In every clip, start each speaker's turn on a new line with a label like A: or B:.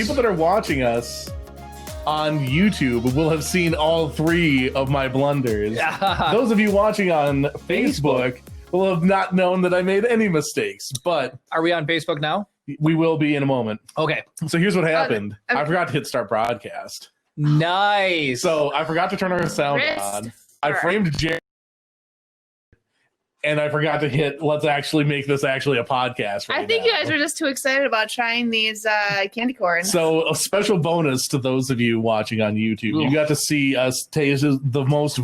A: people that are watching us on YouTube will have seen all 3 of my blunders. Those of you watching on Facebook will have not known that I made any mistakes. But
B: are we on Facebook now?
A: We will be in a moment.
B: Okay.
A: So here's what happened. I forgot to hit start broadcast.
B: Nice.
A: So I forgot to turn our sound on. I framed Jeremy. And I forgot to hit, let's actually make this actually a podcast right
C: I think you guys were just too excited about trying these candy corns.
A: So a special bonus to those of you watching on YouTube. You got to see us taste the most.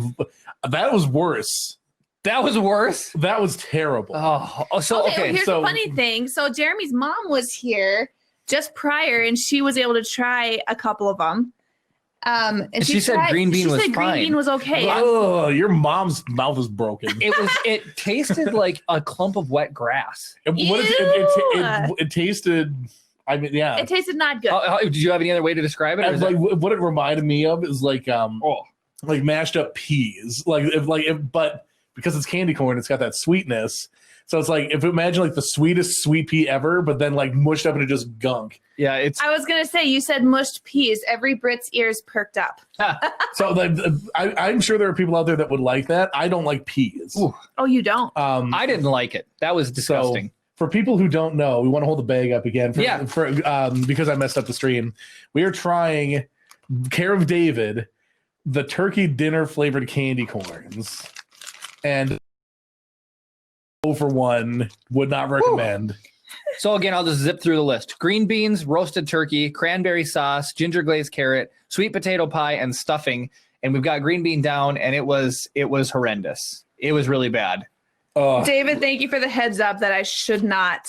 A: That was worse.
B: That was worse?
A: That was terrible.
C: Okay. Here's the funny thing. So Jeremy's mom was here just prior, and she was able to try a couple of them. And
B: she said green bean was fine.
C: Green bean was okay.
A: Oh, your mom's mouth is broken.
B: It tasted like a clump of wet grass.
A: It tasted. I mean, yeah.
C: It tasted not good.
B: Did you have any other way to describe it?
A: Like what it reminded me of is like mashed up peas. But because it's candy corn, it's got that sweetness. So it's like if you imagine like the sweetest sweet pea ever, but then like mushed up into just gunk.
B: Yeah, it's.
C: I was gonna say you said mushed peas. Every Brit's ears perked up.
A: So like, I'm sure there are people out there that would like that. I don't like peas.
B: Ooh.
C: Oh, you don't?
B: I didn't like it. That was disgusting.
A: So, for people who don't know, we want to hold the bag up again. Because I messed up the stream. We are trying, care of David, the turkey dinner flavored candy corns, and. For one, would not recommend.
B: So again, I'll just zip through the list. Green beans, roasted turkey, cranberry sauce, ginger glazed carrot, sweet potato pie, and stuffing. And we've got green bean down, and it was horrendous. It was really bad.
C: David, thank you for the heads up that I should not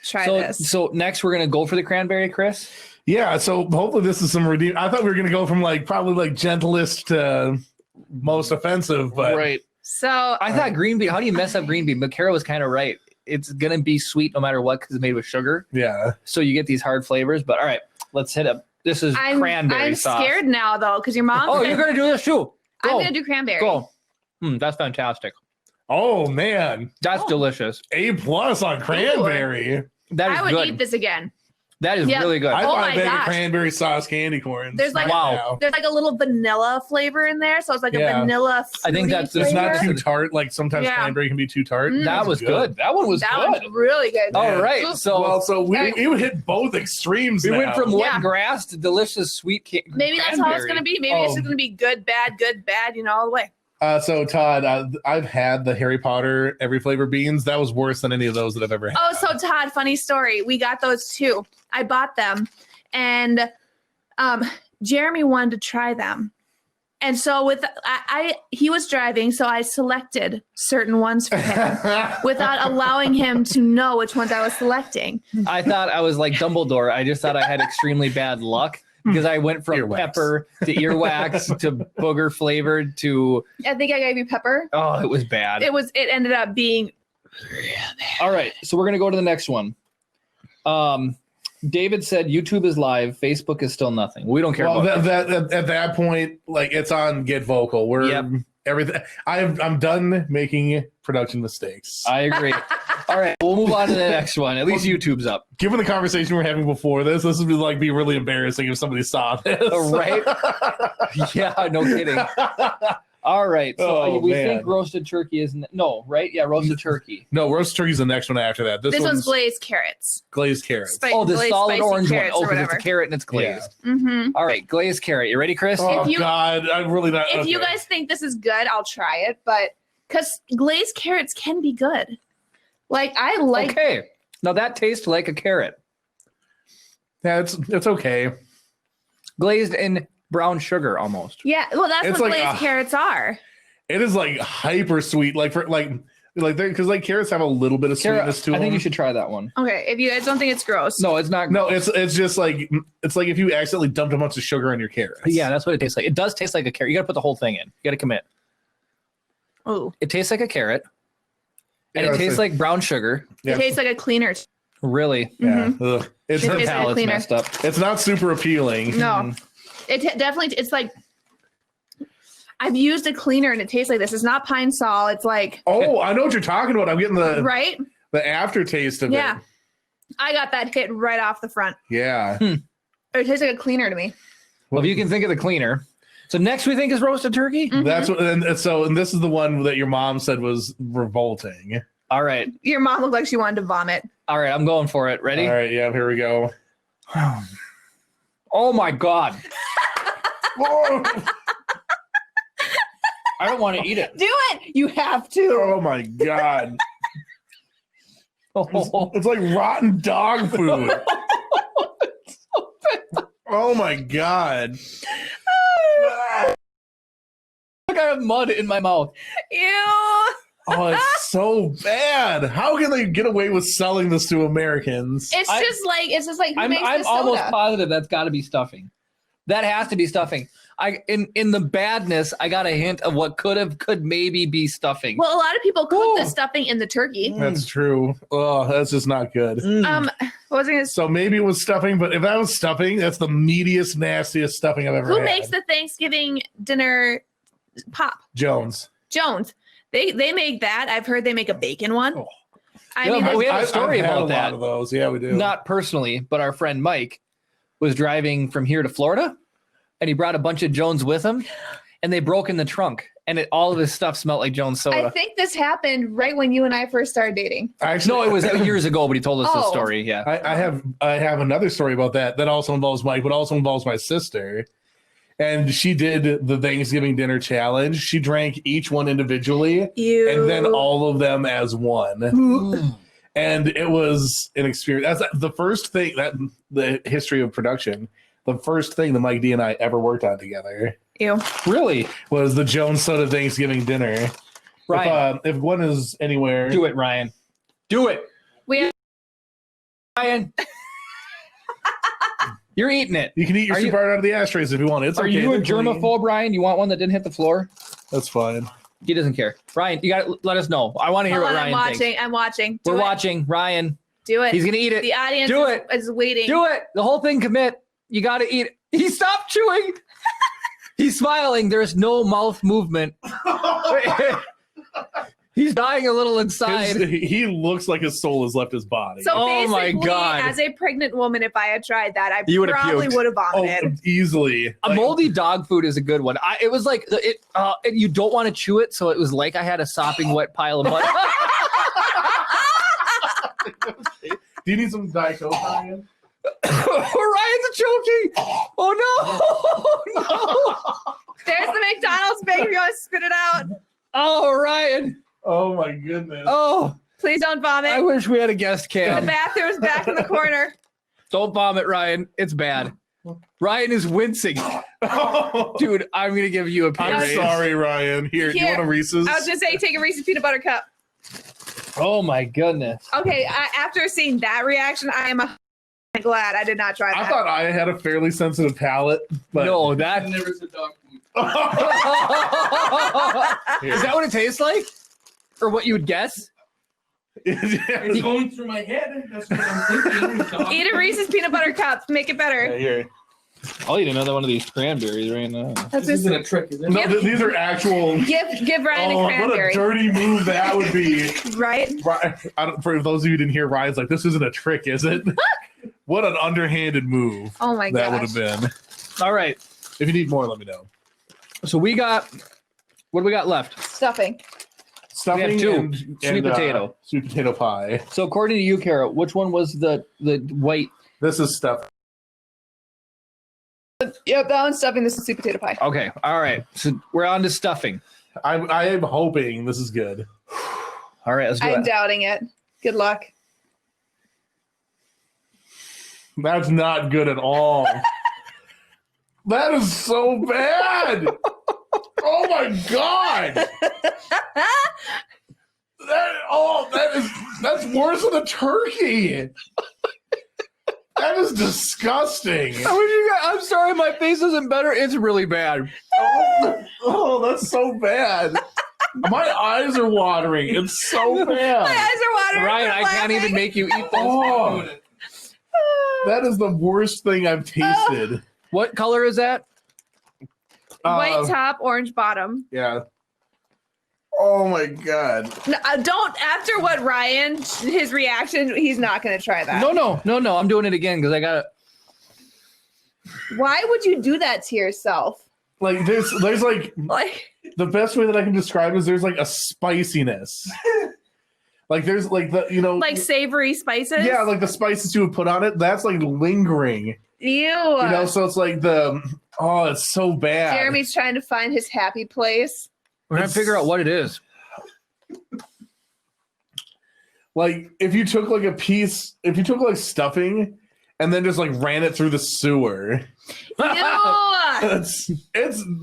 C: try this.
B: So next we're gonna go for the cranberry, Chris.
A: Yeah, so hopefully this is some redeem. I thought we were gonna go from probably gentlest to most offensive, but
B: right.
C: So
B: I thought green bean. How do you mess up green bean? But Kara was kind of right. It's gonna be sweet no matter what because it's made with sugar.
A: Yeah.
B: So you get these hard flavors. But all right, let's hit up. This is cranberry sauce.
C: I'm scared now though because your mom.
B: Oh, you're gonna do this too.
C: I'm gonna do cranberry.
B: Go. That's fantastic.
A: Oh man,
B: that's delicious.
A: A+ on cranberry.
B: That is
C: I would
B: good.
C: eat this again.
B: That is really good.
A: I buy a bag of cranberry sauce candy corns.
C: There's like there's like a little vanilla flavor in there, so it's like a vanilla.
B: I think
A: it's not too tart. Like sometimes cranberry can be too tart.
B: That was good. That one was good.
C: That was really good.
B: All right,
A: so we would hit both extremes.
B: We went from wet grass to delicious sweet.
C: Maybe that's how it's gonna be. Maybe it's just gonna be good, bad, all the way.
A: So Todd, I've had the Harry Potter every flavor beans. That was worse than any of those that I've ever had.
C: Oh, so Todd, funny story. We got those too. I bought them, and Jeremy wanted to try them, and so he was driving, so I selected certain ones for him without allowing him to know which ones I was selecting.
B: I thought I was like Dumbledore. I just thought I had extremely bad luck. Because I went from pepper to earwax to booger flavored to.
C: I think I gave you pepper.
B: Oh, it was bad.
C: It ended up being.
B: All right, so we're gonna go to the next one. David said YouTube is live, Facebook is still nothing. We don't care about
A: that. At that point, like it's on Get Vocal. Everything. I'm done making production mistakes.
B: I agree. All right, we'll move on to the next one. At least YouTube's up.
A: Given the conversation we're having before this would be really embarrassing if somebody saw this.
B: Right? Yeah, no kidding. All right, so we think roasted turkey is right? Yeah, roasted turkey.
A: No, roasted turkey is the next one after that. This
C: one's glazed carrots.
A: Glazed carrots.
B: The solid orange one. Oh, because it's a carrot and it's glazed.
C: Yeah. Mm-hmm.
B: All right, glazed carrot. You ready, Chris?
A: God, I'm really not.
C: If you guys think this is good, I'll try it. But because glazed carrots can be good.
B: Okay, now that tastes like a carrot.
A: Yeah, it's okay.
B: Glazed in brown sugar almost.
C: Yeah, well, that's what glazed carrots are.
A: It is like hyper sweet, because carrots have a little bit of sweetness to them.
B: I think you should try that one.
C: Okay, if you guys don't think it's gross.
B: No, it's not gross.
A: No, it's just like if you accidentally dumped a bunch of sugar on your carrots.
B: Yeah, that's what it tastes like. It does taste like a carrot. You got to put the whole thing in. You got to commit.
C: Oh.
B: It tastes like a carrot. And it tastes like brown sugar.
C: It tastes like a cleaner.
B: Really?
A: Yeah.
B: It's her palate's messed up.
A: It's not super appealing.
C: No. It definitely, it's like, I've used a cleaner and it tastes like this. It's not Pine Sol. It's like.
A: Oh, I know what you're talking about. I'm getting the aftertaste of it.
C: Yeah. I got that hit right off the front.
A: Yeah.
C: Or it tastes like a cleaner to me.
B: Well, if you can think of the cleaner. So next we think is roasted turkey.
C: Mm-hmm.
A: That's what, and this is the one that your mom said was revolting.
B: All right.
C: Your mom looked like she wanted to vomit.
B: All right, I'm going for it. Ready?
A: All right, yeah, here we go.
B: Oh my God. I don't want to eat it.
C: Do it. You have to.
A: Oh my God. It's like rotten dog food. Oh my God.
B: Look, I have mud in my mouth.
C: Ew.
A: Oh, it's so bad. How can they get away with selling this to Americans?
C: It's just like who
B: I'm
C: makes the soda?
B: almost positive that's got to be stuffing. That has to be stuffing. In the badness, I got a hint of what could maybe be stuffing.
C: Well, a lot of people cook the stuffing in the turkey.
A: That's true. Oh, that's just not good.
C: What was I gonna say?
A: So maybe it was stuffing, but if that was stuffing, that's the meatiest, nastiest stuffing I've ever
C: Who
A: had.
C: makes the Thanksgiving dinner pop?
A: Jones.
C: Jones. They make that. I've heard they make a bacon one.
A: Oh.
C: I mean,
B: we have a story
A: I've had
B: about
A: a
B: that.
A: lot of those. Yeah, we do.
B: Not personally, but our friend Mike was driving from here to Florida, and he brought a bunch of Jones with him, and they broke in the trunk, and all of his stuff smelled like Jones soda.
C: I think this happened right when you and I first started dating.
A: Actually,
B: No, it was years ago, but he told us the
C: Oh.
B: story. Yeah.
A: I have another story about that also involves Mike, but also involves my sister. And she did the Thanksgiving dinner challenge. She drank each one individually
C: Ew.
A: and then all of them as one. And it was an experience. That's the first thing that the history of production, the first thing that Mike D and I ever worked on together
C: Ew.
B: Really?
A: was the Jones Soda Thanksgiving dinner.
B: Ryan,
A: If one is anywhere,
B: do it, Ryan. Do it.
C: We have,
B: Ryan. You're eating it.
A: you can eat your
B: Are you-
A: soup out of the ashtrays if you want. It's
B: Are
A: okay.
B: you a
A: They're clean.
B: germaphobe, Ryan? You want one that didn't hit the floor?
A: That's fine.
B: He doesn't care. Ryan, you got to let us know. I want to hear
C: hold
B: what
C: on,
B: Ryan thinks.
C: I'm watching. Do
B: We're
C: it.
B: watching. Ryan,
C: Do it.
B: he's going to eat it.
C: The audience
B: Do it.
C: is waiting.
B: Do it. The whole thing, commit. You got to eat it. He stopped chewing. He's smiling. There's no mouth movement. He's dying a little inside.
A: He looks like his soul has left his body.
C: So
B: Oh my
C: basically,
B: God.
C: as a pregnant woman, if I had tried that, I
B: You would've
C: probably
B: puked.
C: would have vomited.
A: Easily.
B: A moldy dog food is a good one. It was like you don't want to chew it, so it was like I had a sopping wet pile of mud.
A: Do you need some Diet Coke, Ryan?
B: Ryan's choking. Oh no! No!
C: There's the McDonald's bag if you want to spit it out.
B: Oh, Ryan!
A: Oh my goodness.
B: Oh,
C: Please don't vomit.
B: I wish we had a guest
C: The
B: cam.
C: bathroom's back in the corner.
B: Don't vomit, Ryan. It's bad. Ryan is wincing. Dude, I'm gonna give you a pay
A: I'm
B: raise.
A: sorry, Ryan. Here, you
C: Here.
A: want a Reese's?
C: I was just saying, take a Reese's peanut butter cup.
B: Oh my goodness.
C: Okay, after seeing that reaction, I am glad I did not try that.
A: I thought I had a fairly sensitive palate, but
B: No, that
D: Never said dog food.
B: is that what it tastes like? Or what you would guess?
D: It's going through my head. That's what I'm thinking. Dog
C: Eat a
D: food.
C: Reese's peanut butter cup. Make it better.
A: Here.
B: I'll eat another one of these cranberries right now.
C: That's
D: This isn't
C: just,
D: a trick, is it?
A: No, these are actual.
C: give Ryan
A: Oh,
C: a
A: what a
C: cranberry.
A: dirty move that would be.
C: Right?
A: For those of you who didn't hear, Ryan's like, this isn't a trick, is it? What an underhanded move
C: Oh my
A: that would
C: gosh.
A: have been.
B: All right.
A: If you need more, let me know.
B: So what do we got left?
C: Stuffing.
A: Stuffing
B: two.
A: and
B: Sweet potato.
A: Sweet potato pie.
B: So according to you, Kara, which one was the white?
A: This is stuff.
C: Yep, that one's stuffing. This is sweet potato pie.
B: Okay. All right. So we're on to stuffing.
A: I am hoping this is good.
B: All right. Let's do
C: I'm
B: it.
C: doubting it. Good luck.
A: That's not good at all. That is so bad. Oh my god. That's worse than a turkey. That is disgusting.
B: I'm sorry, my face isn't better. It's really bad.
A: Oh, that's so bad. My eyes are watering. It's so
C: My
A: bad.
C: eyes are watering.
B: Ryan,
C: from
B: I can't even
C: laughing.
B: make you eat this.
A: Oh, that is the worst thing I've tasted.
B: What color is that?
C: White top, orange bottom.
A: Yeah. Oh my god.
C: No, don't. After what Ryan, his reaction, he's not going to try that.
B: No. I'm doing it again because I got it.
C: Why would you do that to yourself?
A: Like there's like
C: Like
A: the best way that I can describe it is there's like a spiciness. Like there's like the
C: like savory spices?
A: yeah, like the spices you would put on it, that's like lingering.
C: Ew.
A: So it's like it's so bad.
C: Jeremy's trying to find his happy place.
B: We're going to figure out what it is.
A: Like if you took like stuffing and then just like ran it through the sewer.
C: Ew.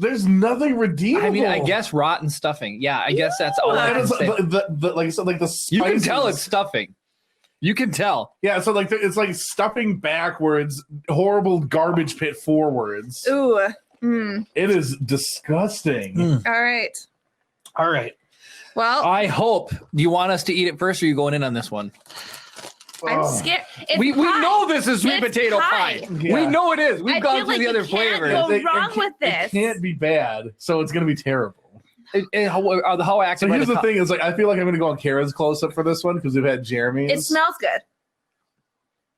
A: There's nothing redeemable.
B: I mean, I guess rotten stuffing. Yeah, I guess that's all I can say.
A: Like I said, like the spices.
B: You can tell it's stuffing. You can tell.
A: Yeah, so like it's like stuffing backwards, horrible garbage pit forwards.
C: Ooh.
A: It is disgusting.
C: All right.
B: All right.
C: Well,
B: I hope. Do you want us to eat it first, or are you going in on this one?
C: I'm scared. It's
B: We
C: pie.
B: know this is sweet
C: It's
B: potato
C: pie.
B: pie.
A: Yeah.
B: We know it is. We've
C: I
B: gone
C: feel
B: through
C: like
B: the
C: you
B: other
C: can't
B: flavors.
C: go wrong with this.
A: It can't be bad, so it's gonna be terrible.
B: How active?
A: So
B: are
A: here's
B: the
A: the thing: is like I feel like I'm gonna go on Kara's close up for this one because we've had Jeremy's.
C: It smells good.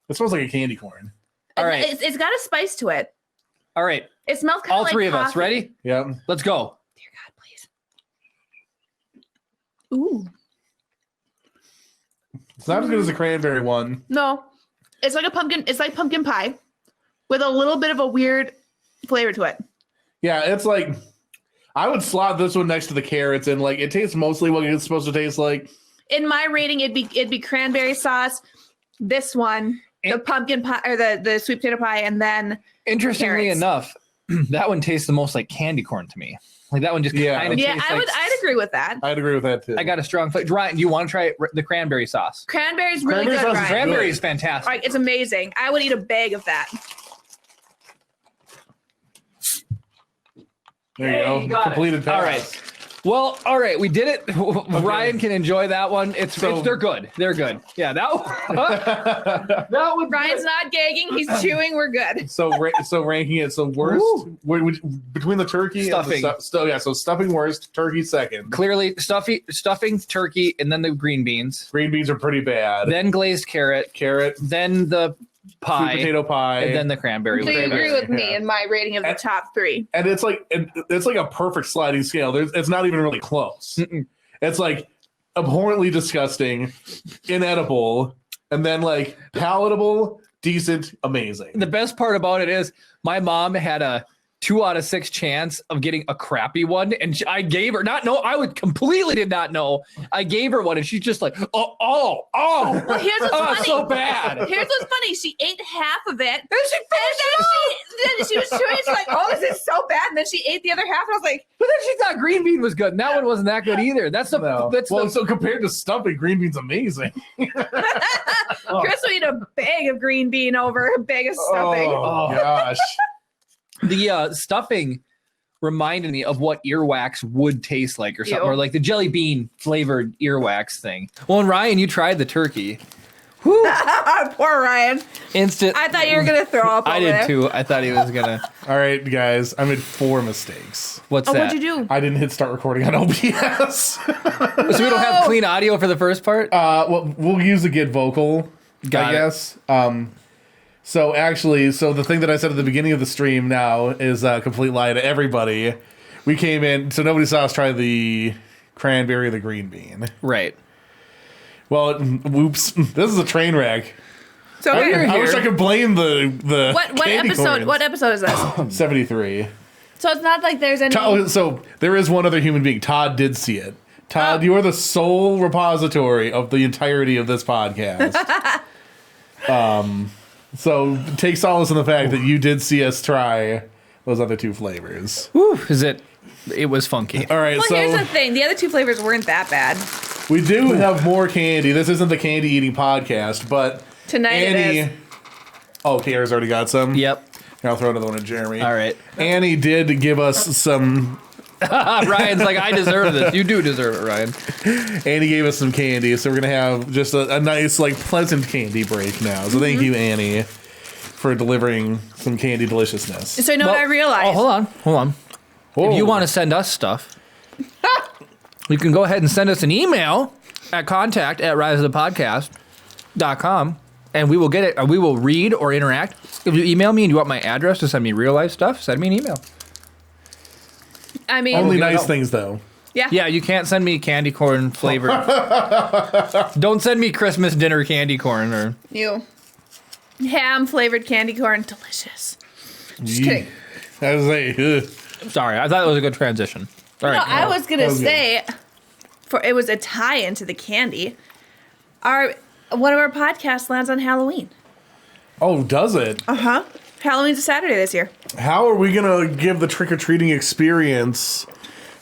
A: It smells like a candy corn.
B: All right.
C: It's got a spice to it.
B: All right.
C: It smells kind of
B: All
C: like
B: three of us.
C: coffee.
B: Ready?
A: Yeah.
B: Let's go.
C: Dear God, please. Ooh.
A: It's not as good as the cranberry one.
C: No. It's like a pumpkin. It's like pumpkin pie with a little bit of a weird flavor to it.
A: Yeah, it's like I would slot this one next to the carrots, and like it tastes mostly what it's supposed to taste like.
C: In my rating, it'd be cranberry sauce. This one, the pumpkin pie or the sweet potato pie, and then
B: Interestingly
C: carrots.
B: enough, that one tastes the most like candy corn to me. Like that one just
A: Yeah.
B: kind of
C: yeah,
B: tastes
C: I'd agree with that.
A: I'd agree with that too.
B: I got a strong flavor. Ryan, do you want to try the cranberry sauce?
C: Cranberry's really
A: Cranberry
C: good,
A: sauce is
C: Ryan.
B: Cranberry is fantastic.
C: Like, it's amazing. I would eat a bag of that.
A: There you
B: Hey,
A: go.
B: you got it.
A: Completed pass.
B: All right. Well, all right, we did it. Ryan can enjoy that one. They're good. They're good. Yeah, that one.
C: Ryan's not gagging. He's chewing. We're good.
A: So ranking it. So worst between the turkey
B: Stuffing.
A: and the so stuffing worst, turkey second.
B: Clearly, stuffing, turkey, and then the green beans.
A: Green beans are pretty bad.
B: Then glazed carrot. Then the pie.
A: Sweet potato pie.
B: And then the cranberry.
C: So you agree with me
A: Yeah.
C: in my rating of the top three.
A: And it's like a perfect sliding scale. It's not even really close. It's like abhorrently disgusting, inedible, and then like palatable, decent, amazing.
B: The best part about it is my mom had a 2 out of 6 chance of getting a crappy one, and I gave her I completely did not know. I gave her one, and she's just like, oh.
C: Well, here's what's funny.
B: So bad.
C: Here's what's funny. She ate half of it.
B: And she
C: Then she was chewing. She's like, "Oh, this is so bad." And then she ate the other half, and I was like,
B: But then she thought green bean was good, and that one wasn't that good either.
A: So compared to stuffing, green bean's amazing.
C: "Chris will eat a bag of green bean over a bag of stuffing."
A: Oh gosh.
B: The stuffing reminded me of what earwax would taste like or something,
C: Ew.
B: or like the jelly bean flavored earwax thing. Well, and Ryan, you tried the turkey.
C: Poor Ryan.
B: Instant.
C: I thought you were gonna throw up.
B: I
C: over
B: did
C: there.
B: too. I thought he was gonna.
A: All right, guys. I made 4 mistakes.
B: What's
C: Oh,
B: that?
C: what'd you do?
A: I didn't hit start recording on OBS.
B: So we don't have clean audio for the first part.
A: Well, we'll use a good vocal,
B: Got
A: I
B: it.
A: guess. So the thing that I said at the beginning of the stream now is a complete lie to everybody. We came in, so nobody saw us try the cranberry or the green bean.
B: Right.
A: Well, whoops, this is a train wreck.
C: So
A: I,
C: here.
A: I wish I could blame the
C: What
A: candy
C: episode?
A: corns.
C: What episode is this?
A: 73.
C: So it's not like there's any.
A: So there is one other human being. Todd did see it. Todd, you are the sole repository of the entirety of this podcast. So take solace in the fact that you did see us try those other 2 flavors.
B: Whew, it was funky.
A: All right,
C: Well,
A: so
C: here's the thing. The other 2 flavors weren't that bad.
A: we do have more candy. This isn't the candy eating podcast, but
C: Tonight
A: Annie.
C: it is.
A: Oh, Kara's already got some.
B: Yep.
A: Here, I'll throw another one at Jeremy.
B: All right.
A: Annie did give us some.
B: Ryan's like, I deserve this. You do deserve it, Ryan.
A: Annie gave us some candy, so we're gonna have just a nice, like, pleasant candy break now. So thank you, Annie, for delivering some candy deliciousness.
C: So you know what I realized?
B: Oh, hold on.
A: Whoa.
B: If you want to send us stuff, you can go ahead and send us an email at contact@riseofthepodcast.com. and we will get it. We will read or interact. If you email me and you want my address to send me real life stuff, send me an email.
C: I mean,
A: Only nice things though.
C: yeah.
B: Yeah, you can't send me candy corn flavored. Don't send me Christmas dinner candy corn or.
C: You ham flavored candy corn, delicious. Just kidding.
A: I was like, ugh.
B: Sorry, I thought it was a good transition. All right.
C: No, I was gonna
A: that was
C: say, for it was a tie into the candy. One of our podcasts lands on Halloween.
A: Oh, does it?
C: Halloween's a Saturday this year.
A: How are we gonna give the trick or treating experience?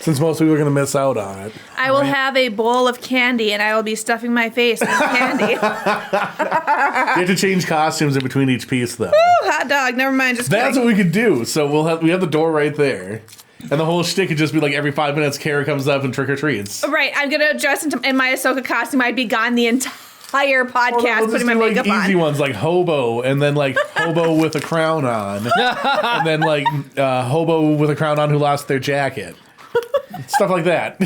A: Since most people are gonna miss out on it.
C: I will have a bowl of candy, and I will be stuffing my face with candy.
A: You have to change costumes in between each piece, though.
C: Ooh, hot dog. Never mind. Just
A: That's
C: kidding.
A: what we could do. So we have the door right there, and the whole shtick could just be like every 5 minutes, Kara comes up and trick or treats.
C: Right. I'm gonna dress in my Ahsoka costume. I'd be gone the entire podcast putting my makeup
A: like easy
C: on.
A: ones like hobo, and then like hobo with a crown on, and then like hobo with a crown on who lost their jacket. Stuff like that.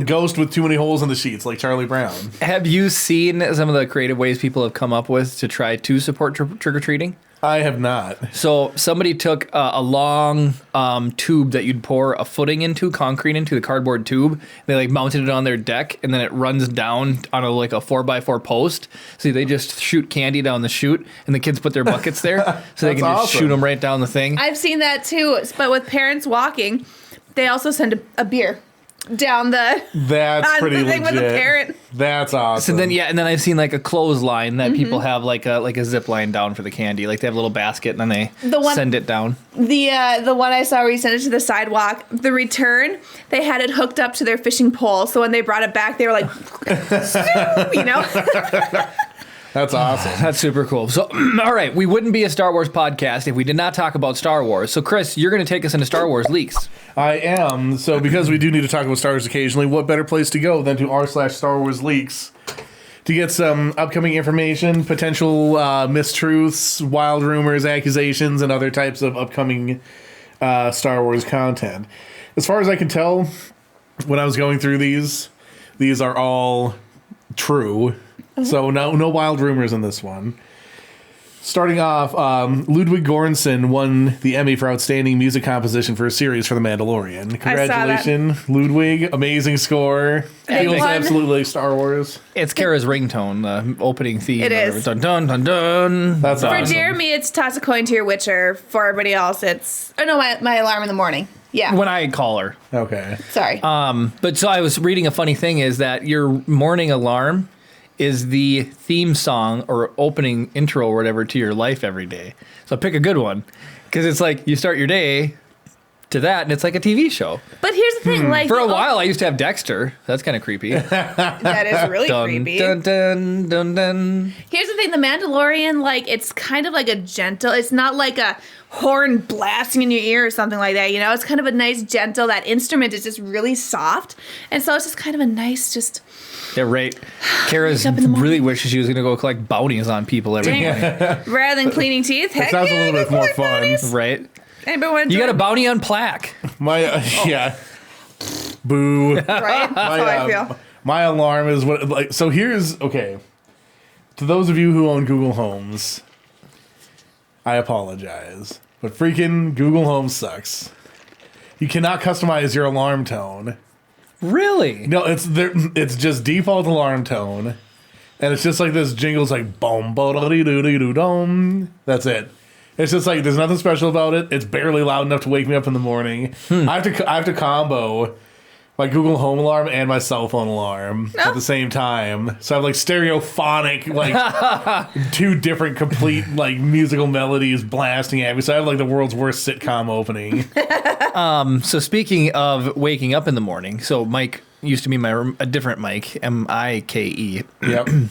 A: Ghost with too many holes in the sheets, like Charlie Brown.
B: Have you seen some of the creative ways people have come up with to try to support trick-or-treating?
A: I have not.
B: So somebody took a long tube that you'd pour a footing into, concrete into, the cardboard tube. They like mounted it on their deck, and then it runs down on a 4x4 post. So they just shoot candy down the chute, and the kids put their buckets there, so they can just
A: awesome.
B: shoot them right down the thing.
C: I've seen that too, but with parents walking, they also send a beer down the
A: That's pretty
C: the thing
A: legit.
C: with the parent.
A: That's awesome.
B: So then, and then I've seen like a clothesline that people have like a zip line down for the candy. Like they have a little basket, and then they send it down.
C: The one I saw where you sent it to the sidewalk, the return, they had it hooked up to their fishing pole. So when they brought it back, they were like, you know?
A: That's awesome.
B: That's super cool. So, all right, we wouldn't be a Star Wars podcast if we did not talk about Star Wars. So, Chris, you're going to take us into Star Wars leaks.
A: I am. So because we do need to talk about Star Wars occasionally, what better place to go than to r/Star Wars leaks to get some upcoming information, potential mistruths, wild rumors, accusations, and other types of upcoming Star Wars content. As far as I can tell, when I was going through these are all true. So no wild rumors in this one. Starting off, Ludwig Göransson won the Emmy for Outstanding Music Composition for a series for The Mandalorian. Congratulations, Ludwig. Amazing score. Feels absolutely like Star Wars.
B: It's Kara's ringtone, the opening theme.
C: It is.
B: Dun, dun, dun, dun.
A: That's
C: For
A: awesome.
C: Jeremy, it's toss a coin to your Witcher. For everybody else, it's... Oh, no, my alarm in the morning. Yeah.
B: When I call her.
A: Okay.
C: Sorry.
B: But so I was reading a funny thing is that your morning alarm is the theme song or opening intro or whatever to your life every day. So pick a good one, because it's like you start your day to that, and it's like a TV show.
C: But here's the thing, like...
B: For a while, I used to have Dexter. That's kind of creepy.
C: That is really
B: Dun,
C: creepy.
B: dun, dun, dun, dun.
C: Here's the thing, The Mandalorian, like, it's kind of like a gentle... It's not like a horn blasting in your ear or something like that, you know? It's kind of a nice, gentle... That instrument is just really soft. And so it's just kind of a nice, just...
B: Yeah, right. Kara's
C: up in the morning.
B: really wishes she was going to go collect bounties on people every
C: Dang.
B: morning.
C: Rather than cleaning teeth, heck
A: sounds a
C: yeah,
A: little bit
C: go
A: more
C: collect
A: fun.
C: bounties.
B: Right?
C: Anybody want to
B: You got a
C: join?
B: bounty on plaque.
A: My yeah. Boo.
C: Right? That's how I feel.
A: My alarm is what like. So here's okay. To those of you who own Google Homes, I apologize, but freaking Google Home sucks. You cannot customize your alarm tone.
B: Really?
A: No, it's just default alarm tone, and it's just like this jingle's like boom, dom. That's it. It's just like there's nothing special about it. It's barely loud enough to wake me up in the morning. I have to combo my Google Home alarm and my cell phone alarm at the same time. So I have like stereophonic, like two different complete like musical melodies blasting at me. So I have like the world's worst sitcom opening.
B: So speaking of waking up in the morning, so Mike used to be a different Mike, M-I-K-E.
A: Yep.
B: He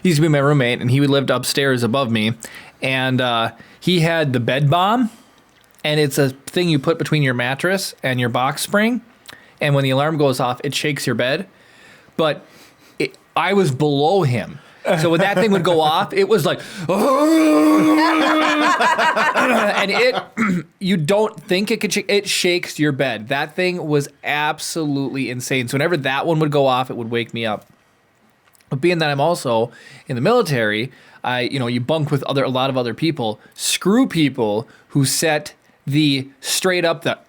B: used to be my roommate, and he lived upstairs above me, and he had the bed bomb, and it's a thing you put between your mattress and your box spring, and when the alarm goes off, it shakes your bed. But I was below him. So when that thing would go off, it was like, and you don't think it could shake, it shakes your bed. That thing was absolutely insane. So whenever that one would go off, it would wake me up. But being that I'm also in the military, you bunk with a lot of other people. Screw people who set the straight up that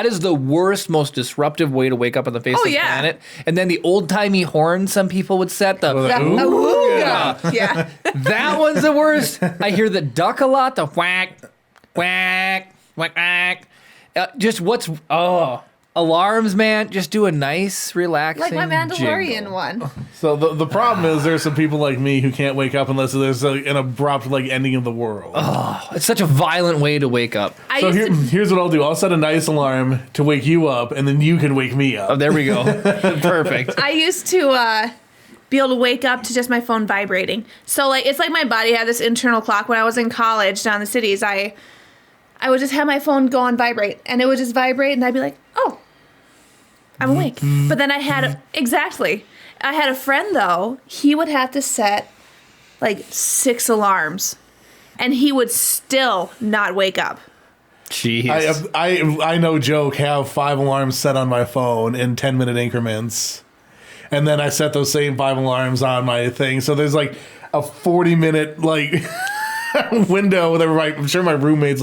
B: is the worst, most disruptive way to wake up on the face of the planet. And then the old timey horn some people would set
C: Yeah.
B: That one's the worst. I hear the duck a lot. The whack, whack, whack, whack. Alarms, man. Just do a nice, relaxing.
C: Like my Mandalorian
B: jingle.
C: one.
A: So the problem is there's some people like me who can't wake up unless there's an abrupt ending of the world.
B: Oh, it's such a violent way to wake up.
A: Here's what I'll do. I'll set a nice alarm to wake you up, and then you can wake me up.
B: Oh, there we go. Perfect.
C: I used to be able to wake up to just my phone vibrating. So it's like my body had this internal clock. When I was in college down in the cities, I would just have my phone go on vibrate, and it would just vibrate, and I'd be like, oh, I'm awake. But then I had a friend, though. He would have to set 6 alarms, and he would still not wake up.
B: Jeez.
A: I no joke, have 5 alarms set on my phone in 10-minute increments. And then I set those same 5 alarms on my thing. So there's a 40-minute window with everybody. I'm sure my roommate's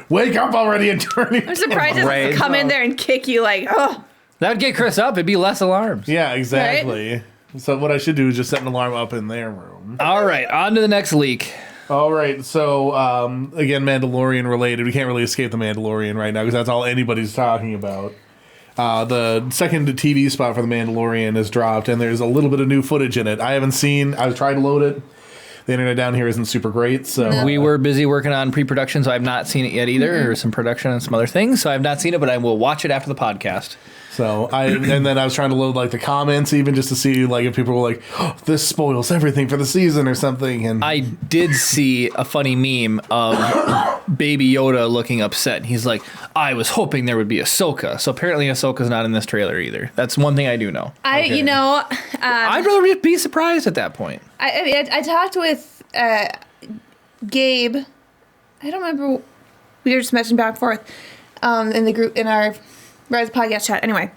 A: wake up already and turn it.
C: I'm surprised it doesn't come in there and kick you oh.
B: That would get Chris up. It'd be less alarms.
A: Yeah, exactly. Right? So what I should do is just set an alarm up in their room.
B: All right, on to the next leak.
A: All right, so again, Mandalorian related. We can't really escape the Mandalorian right now because that's all anybody's talking about. The second TV spot for the Mandalorian is dropped, and there's a little bit of new footage in it. I haven't seen. I was trying to load it. The internet down here isn't super great, so
B: we were busy working on pre-production, so I've not seen it yet either. Or some production and some other things, so I've not seen it, but I will watch it after the podcast.
A: So and then I was trying to load the comments even just to see if people were oh, this spoils everything for the season or something. And
B: I did see a funny meme of Baby Yoda looking upset. He's like, I was hoping there would be Ahsoka. So apparently Ahsoka's not in this trailer either. That's one thing I do know.
C: I'd
B: rather be surprised at that point.
C: I talked with Gabe. I don't remember. We were just messaging back and forth in the group in our Rise podcast chat. Anyway,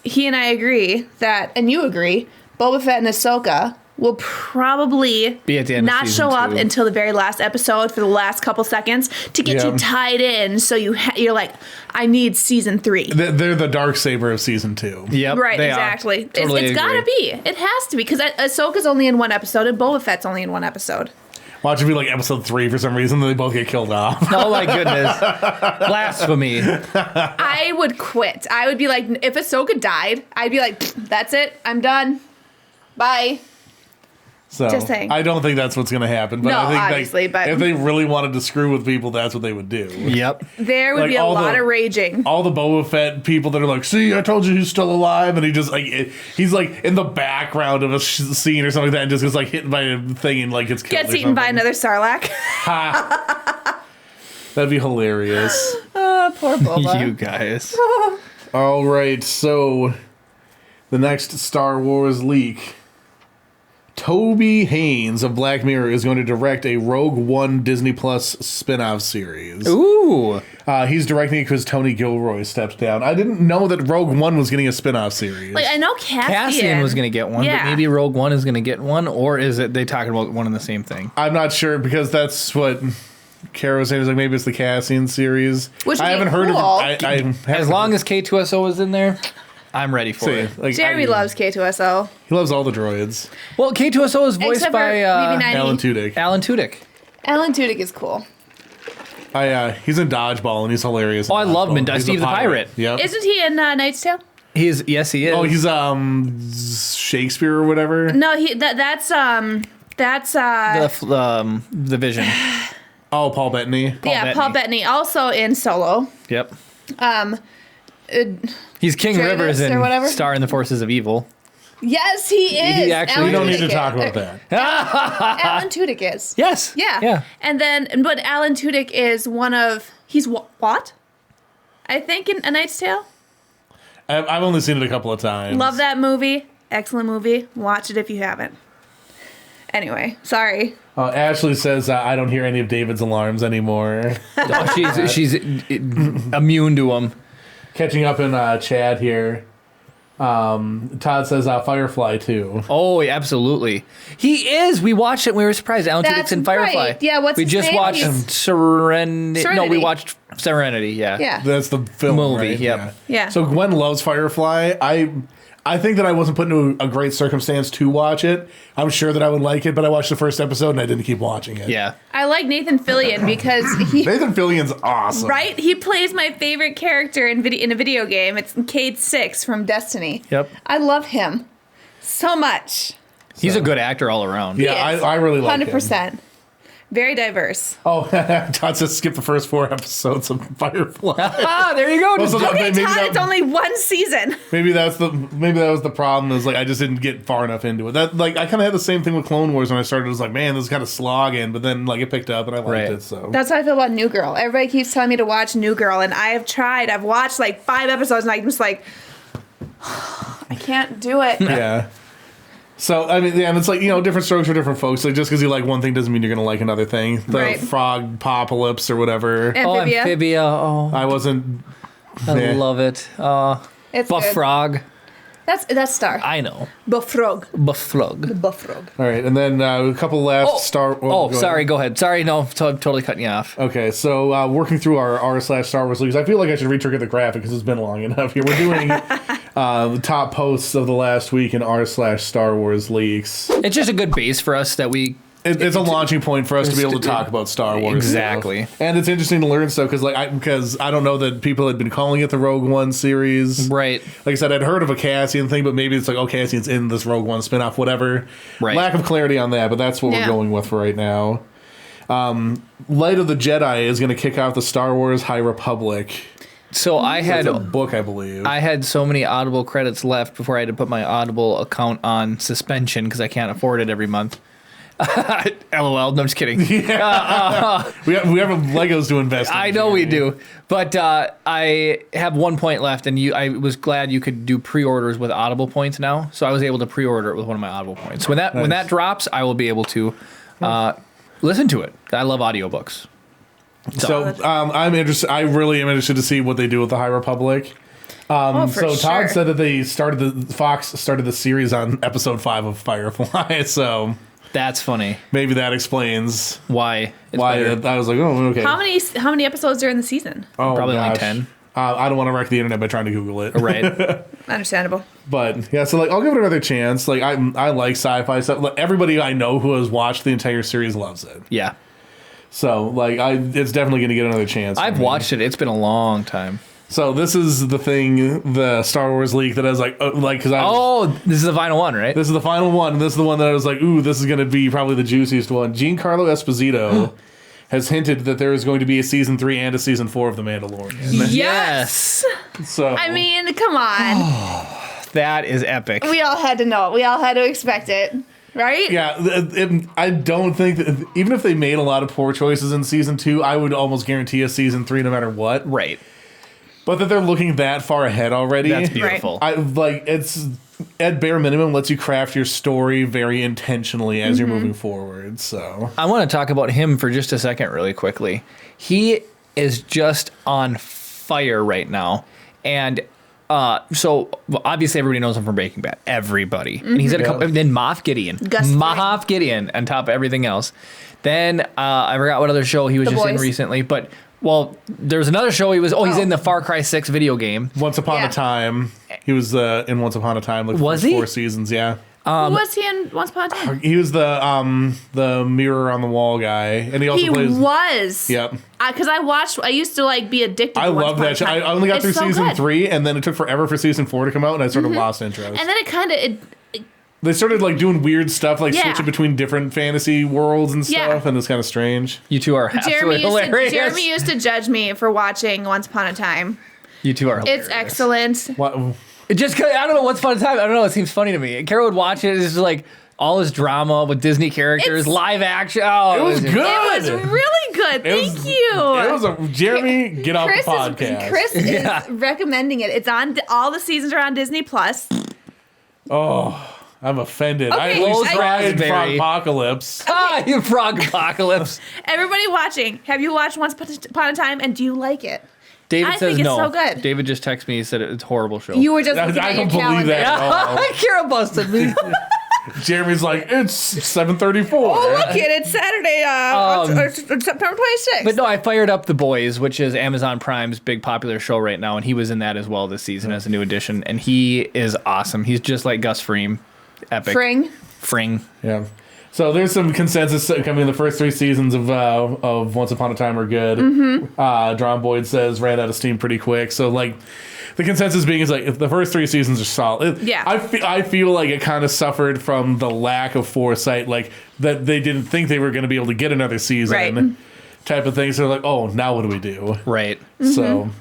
C: he and I agree that, and you agree, Boba Fett and Ahsoka will probably
B: be at the end
C: not show up until the very last episode for the last couple seconds to get you tied in. So you're like, I need season 3.
A: They're the Darksaber of season 2.
B: Yep,
C: right, exactly.
B: Totally
C: it's gotta be. It has to be because Ahsoka's only in 1 episode and Boba Fett's only in 1 episode.
A: Watch it be episode 3 for some reason, then they both get killed off.
B: Oh my goodness. Blasphemy.
C: I would quit. I would be like, if Ahsoka died, I'd be like, that's it. I'm done. Bye.
A: So
C: just saying.
A: I don't think that's what's going to happen. But
C: no,
A: I think
C: obviously, but
A: if they really wanted to screw with people, that's what they would do.
B: Yep.
C: There would be a lot of raging.
A: All the Boba Fett people that are see, I told you he's still alive, and he just he's in the background of a scene or something like that, and just gets hit by a thing and gets killed.
C: Gets eaten by another Sarlacc.
A: That'd be hilarious.
C: Oh, poor Boba.
B: You guys.
A: All right, so the next Star Wars leak. Toby Haynes of Black Mirror is going to direct a Rogue One Disney Plus spin-off series.
B: Ooh.
A: He's directing it because Tony Gilroy stepped down. I didn't know that Rogue One was getting a spin-off series.
C: I know
B: Cassian was going to get one, but maybe Rogue One is going to get one, or is it they talking about one and the same thing?
A: I'm not sure because that's what Kara was saying. Is maybe it's the Cassian series.
C: Which
A: I haven't heard of it.
B: As long as K2SO is in there, I'm ready for it.
C: Jeremy loves K2SO.
A: He loves all the droids.
B: Well, K2SO is voiced by
A: Alan Tudyk.
B: Alan
C: Tudyk is cool.
A: He's in Dodgeball and he's hilarious.
B: Oh, I love him in Steve the Pirate.
A: Yep.
C: Isn't he in Knight's Tale?
B: Yes, he is.
A: Oh, he's Shakespeare or whatever.
C: No, that's
B: the Vision.
A: Oh, Paul Bettany.
C: Paul Bettany, also in Solo.
B: Yep. He's King Rivers in Star in the Forces of Evil.
C: Yes, he is.
A: We don't need to talk about that.
C: Alan Tudyk is.
B: Yes.
C: Yeah. And but Alan Tudyk is he's what? I think in A Knight's Tale.
A: I've only seen it a couple of times.
C: Love that movie. Excellent movie. Watch it if you haven't. Anyway, sorry.
A: Ashley says, I don't hear any of David's alarms anymore.
B: She's immune to them.
A: Catching up in chat here. Todd says Firefly too.
B: Oh, yeah, absolutely. He is. We watched it and we were surprised. Alan Tudyk's in Firefly.
C: Right. Yeah, what's
B: we
C: his
B: just
C: name?
B: watched Serenity. No, we
C: Serenity.
B: watched Serenity, yeah.
C: Yeah.
A: That's the film
B: Movie,
A: right?
B: yep.
C: Yeah.
A: So Gwen loves Firefly. I think that I wasn't put into a great circumstance to watch it. I'm sure that I would like it, but I watched the first episode and I didn't keep watching it.
B: Yeah.
C: I like Nathan Fillion because he
A: Nathan Fillion's awesome.
C: right? He plays my favorite character in a video game. It's Cade Six from Destiny.
B: Yep.
C: I love him so much.
B: He's a good actor all around.
A: Yeah,
C: He is.
A: I really like
C: 100%. Very diverse.
A: Oh, Todd says skip the first 4 episodes of Firefly.
B: Ah, there you go.
A: Also,
C: Okay,
A: maybe
C: Todd,
A: that-
C: it's only one season.
A: maybe that was the problem. Is like I just didn't get far enough into it. That like I kind of had the same thing with Clone Wars when I started. It was like, man, this is kind of slogging, but then like it picked up and I liked
B: Right.
A: it. So
C: That's how I feel about New Girl. Everybody keeps telling me to watch New Girl, and I have tried. I've watched like 5 episodes, and I'm just like, I can't do it.
A: yeah. So I mean, yeah, and it's like different strokes for different folks. Like just because you like one thing doesn't mean you're gonna like another thing. The
C: Right.
A: frog apocalypse or whatever.
B: Oh,
C: Amphibia.
B: Amphibia. Oh,
A: I wasn't.
B: I
A: Yeah.
B: love it.
C: It's
B: Buff
C: good.
B: Frog.
C: That's Star.
B: I know.
C: Buffrog.
B: Buff Frog.
C: Buffrog.
A: All right, and then a couple last Star.
B: Oh,
A: go
B: sorry.
A: ahead.
B: Go ahead. Sorry, no. Totally cutting you off.
A: Okay, so working through our r/Star Wars leagues, I feel like I should retrigger the graphic because it's been long enough here. We're doing the top posts of the last week in r/Star Wars leaks.
B: It's just a good base for us that we.
A: It's a launching point for us to be able to talk about Star Wars.
B: Exactly.
A: Stuff. And it's interesting to learn stuff because I don't know that people had been calling it the Rogue One series.
B: Right.
A: Like I said, I'd heard of a Cassian thing, but maybe it's like, Cassian's in this Rogue One spinoff, whatever.
B: Right.
A: Lack of clarity on that, but that's what we're
C: Yeah.
A: going with for right now. Light of the Jedi is going to kick off the Star Wars High Republic.
B: So I had
A: It's a book, I believe.
B: I had so many Audible credits left before I had to put my Audible account on suspension because I can't afford it every month. LOL. No, I'm just kidding.
A: we have Legos to invest in.
B: I know we
A: Jeremy.
B: do, but I have 1 point left, and I was glad you could do pre-orders with Audible points now, so I was able to pre-order it with one of my Audible points. When that drops, I will be able to listen to it. I love audiobooks.
A: So I'm interested. I really am interested to see what they do with the High Republic.
C: For
A: So Todd
C: sure.
A: said that Fox started the series on episode 5 of Firefly. So
B: That's funny.
A: maybe that explains
B: Why? It's
A: why
B: better.
A: I was like, oh, okay.
C: How many episodes are in the season?
A: Oh,
B: Probably like
A: gosh.
B: 10.
A: I don't want to wreck the internet by trying to Google it.
B: Right.
C: Understandable.
A: But yeah, so like I'll give it another chance. Like I like sci-fi stuff. Like, everybody I know who has watched the entire series loves it.
B: Yeah.
A: So like it's definitely going to get another chance. for
B: I've
A: me.
B: watched it. It's been a long time.
A: So this is the thing, the Star Wars leak that I was like because I.
B: Oh, this is the final one, right?
A: This is the final one. And this is the one that I was like, ooh, this is going to be probably the juiciest one. Giancarlo Esposito has hinted that there is going to be a season 3 and a season 4 of The Mandalorian.
B: Yes.
A: So
C: I mean, come on.
B: That is epic.
C: We all had to know it. We all had to expect it. Right?
A: yeah, I don't think that even if they made a lot of poor choices in season 2, I would almost guarantee a season 3 no matter what.
B: Right.
A: But that they're looking that far ahead already.
B: That's beautiful.
A: I like it's at bare minimum lets you craft your story very intentionally as you're moving forward. So
B: I want to talk about him for just a second really quickly. He is just on fire right now. And so obviously everybody knows him from Breaking Bad. Everybody. And he's at a couple, and then Moff Gideon.
C: Gus
B: Moff Gideon on top of everything else. Then I forgot what other show he was
C: The
B: just in
C: Boys.
B: recently, but there's another show he's in the Far Cry 6 video game.
A: Once Upon
C: Yeah.
A: a Time, he was in Once Upon a Time. Like
B: Was
A: for
B: he?
A: 4 seasons? Yeah.
C: Who was he in Once Upon a Time?
A: He was the mirror on the wall guy, and he also
C: He
A: plays.
C: was.
A: Yep,
C: Because I used to like be addicted.
A: I
C: to Once
A: love
C: Upon a
A: that show.
C: Time.
A: I only got
C: It's
A: through
C: so
A: season
C: good.
A: 3, and then it took forever for season 4 to come out, and I sort of lost interest.
C: And then it kind of
A: They started like doing weird stuff, like
C: Yeah.
A: switching between different fantasy worlds and
C: Yeah.
A: stuff, and it's kind of strange.
B: You two are absolutely hilarious.
C: Jeremy used to judge me for watching Once Upon a Time.
B: You two are hilarious.
C: It's excellent.
A: What?
B: It just, I don't know what's fun of time. I don't know. It seems funny to me. Carol would watch it. It's just like all this drama with Disney characters,
C: It's-
B: live action. Oh,
A: It was good.
C: It was really good.
A: It was-
C: Thank you.
A: It was a Jeremy. Get off the podcast.
C: Chris
B: Yeah.
C: is recommending it. It's on all the seasons are on Disney Plus.
A: I'm offended. I
C: Okay,
A: at least
C: I-
A: tried
B: Raspberry.
A: Frogpocalypse.
B: Ah, you frog apocalypse.
C: Everybody watching, have you watched Once Upon a Time and do you like it?
B: David
C: I
B: says
C: think it's
B: no.
C: so good.
B: David just texted me. He said it's a horrible show.
C: You were just
A: I
C: looking at
A: don't
C: your
A: believe
C: calendar.
A: that.
B: Kara busted me.
A: Jeremy's like, it's 7:34.
C: Oh, look it! It's Saturday, September 26th.
B: But no, I fired up The Boys, which is Amazon Prime's big popular show right now, and he was in that as well this season as a new addition, and he is awesome. He's just like Gus Fring, epic. Fring.
A: Yeah. So there's some consensus coming. The first 3 seasons of Once Upon a Time are good. John Boyd says ran out of steam pretty quick. So like, the consensus being is like if the first 3 seasons are solid.
C: Yeah.
A: I feel like it kind of suffered from the lack of foresight, like that they didn't think they were going to be able to get another season,
C: Right.
A: type of thing. So they're like, oh, now what do we do?
B: Right.
A: So.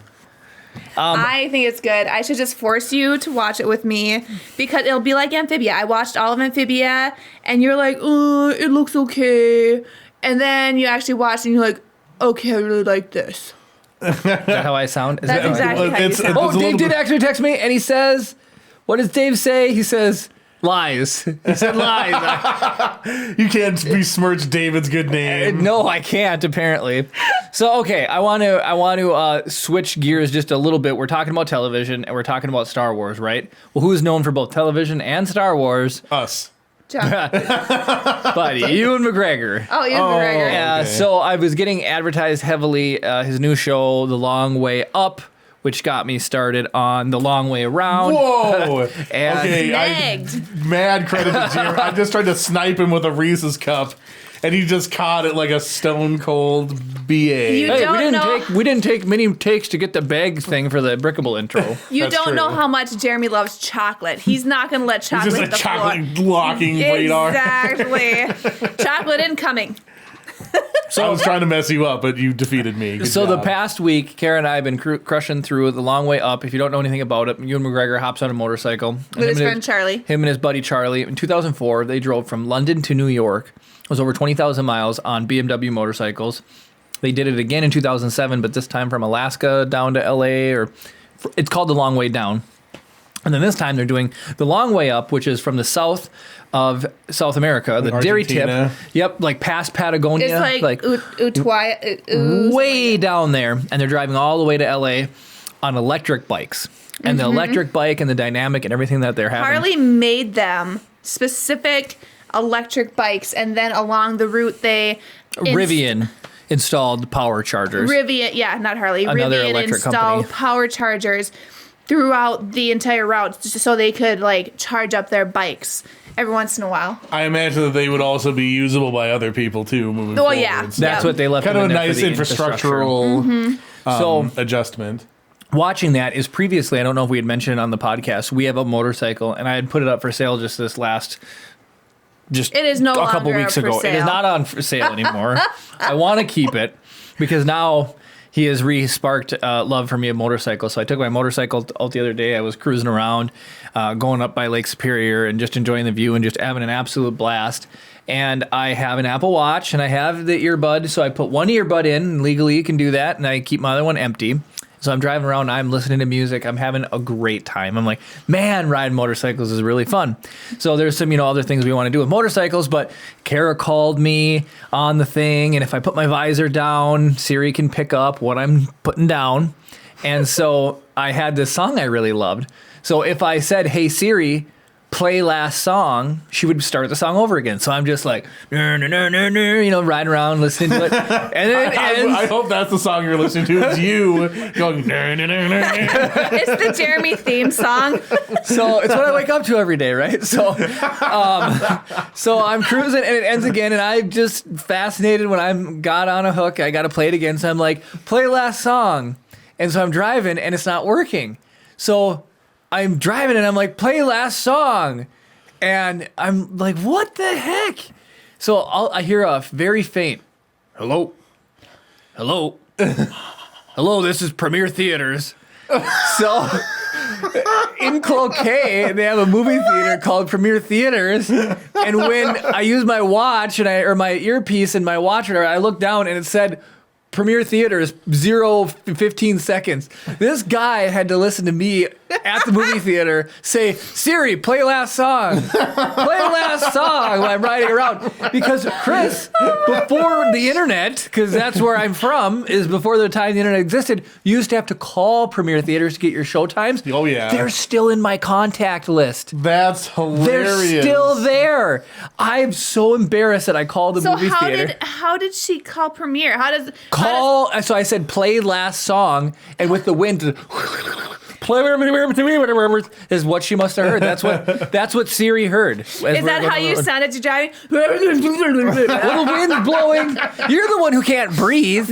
C: I think it's good. I should just force you to watch it with me because it'll be like Amphibia. I watched all of Amphibia, and you're like, oh, it looks okay. And then you actually watch, and you're like, okay, I really like this.
B: Is that how I sound? Is
C: That's
B: that
C: exactly how you sound.
B: Oh, Dave did actually text me, and he says, what does Dave say? He says, lies. He said lies.
A: You can't besmirch David's good name.
B: No, I can't, apparently. So, okay, I want to switch gears just a little bit. We're talking about television, and we're talking about Star Wars, right? Well, who's known for both television and Star Wars?
A: Us.
B: Buddy, Ewan McGregor.
C: Oh, Ewan McGregor.
B: Yeah,
A: Okay.
B: so I was getting advertised heavily his new show, The Long Way Up, which got me started on The Long Way Around.
A: Whoa!
B: And
A: Okay, mad credit to Jeremy. I just tried to snipe him with a Reese's cup, and he just caught it like a stone cold BA.
C: You
B: Hey,
C: don't
B: we didn't take many takes to get the bag thing for the Brickable intro.
C: You
A: That's
C: don't know
A: true.
C: how much Jeremy loves chocolate. He's not going to let
A: He's
C: chocolate
A: just
C: hit
A: a
C: the floor.
A: chocolate blocking radar.
C: Exactly. Chocolate incoming.
A: I was trying to mess you up, but you defeated me. Good
B: So the
A: job.
B: past week, Kara and I have been crushing through The Long Way Up. If you don't know anything about it, Ewan McGregor hops on a motorcycle.
C: With his friend Charlie.
B: Him and his buddy Charlie. In 2004, they drove from London to New York. It was over 20,000 miles on BMW motorcycles. They did it again in 2007, but this time from Alaska down to LA, it's called The Long Way Down. And then this time they're doing The Long Way Up, which is from the south of South America, the dairy tip.
A: Argentina.
B: Yep, like past Patagonia.
C: It's like
B: Way down there. And they're driving all the way to LA on electric bikes. And the electric bike and the dynamic and everything that they're having.
C: Harley made them specific electric bikes, and then along the route they
B: Rivian installed power chargers.
C: Rivian, yeah, not Harley.
B: Another
C: Rivian
B: electric
C: installed
B: company.
C: power chargers throughout the entire route, just so they could like charge up their bikes every once in a while.
A: I imagine that they would also be usable by other people too, moving
C: Well,
A: forward.
C: yeah.
A: So
B: That's what they left
A: kind
B: them
A: of
B: in
A: a
B: there for
A: nice
B: the
A: infrastructural
B: So
A: adjustment.
B: watching that is previously, I don't know if we had mentioned it on the podcast, we have a motorcycle, and I had put it up for sale just this last,
C: It is no
B: a couple
C: longer
B: weeks
C: up for
B: ago. It is
C: sale.
B: not on for sale anymore. I want to keep it because now he has re-sparked love for me of motorcycles. So I took my motorcycle out the other day. I was cruising around, going up by Lake Superior and just enjoying the view and just having an absolute blast. And I have an Apple Watch and I have the earbud. So I put one earbud in, and legally you can do that, and I keep my other one empty. So I'm driving around, I'm listening to music, I'm having a great time. I'm like, man, riding motorcycles is really fun. So there's some, other things we want to do with motorcycles, but Kara called me on the thing, and if I put my visor down, Siri can pick up what I'm putting down. And so I had this song I really loved. So if I said, hey Siri, play last song, she would start the song over again. So I'm just like, riding around, listening to it. And then it ends.
A: I hope that's the song you're listening to. It's you going.
C: It's the Jeremy theme song.
B: So it's what I wake up to every day, right? So I'm cruising and it ends again, and I'm just fascinated when I'm got on a hook. I got to play it again. So I'm like, play last song. And so I'm driving and it's not working. So I'm driving and I'm like, play last song. And I'm like, what the heck? So I hear a very faint, hello, this is Premier Theaters. So in Cloquet, they have a movie theater called Premier Theaters. And when I use my watch or my earpiece and my watch, I look down and it said Premiere Theaters, 15 seconds. This guy had to listen to me at the movie theater say, Siri, play last song. Play last song while I'm riding around. Because Chris, before the internet, because that's where I'm from, is before the time the internet existed, you used to have to call Premiere Theaters to get your show times.
A: Oh, yeah.
B: They're still in my contact list.
A: That's hilarious.
B: They're still there. I'm so embarrassed that I called the movie theater.
C: How did she call Premiere?
B: So I said play last song, and with the wind play is what she must have heard. That's what Siri heard.
C: Is that how you sounded to driving?
B: The wind's blowing. You're the one who can't breathe.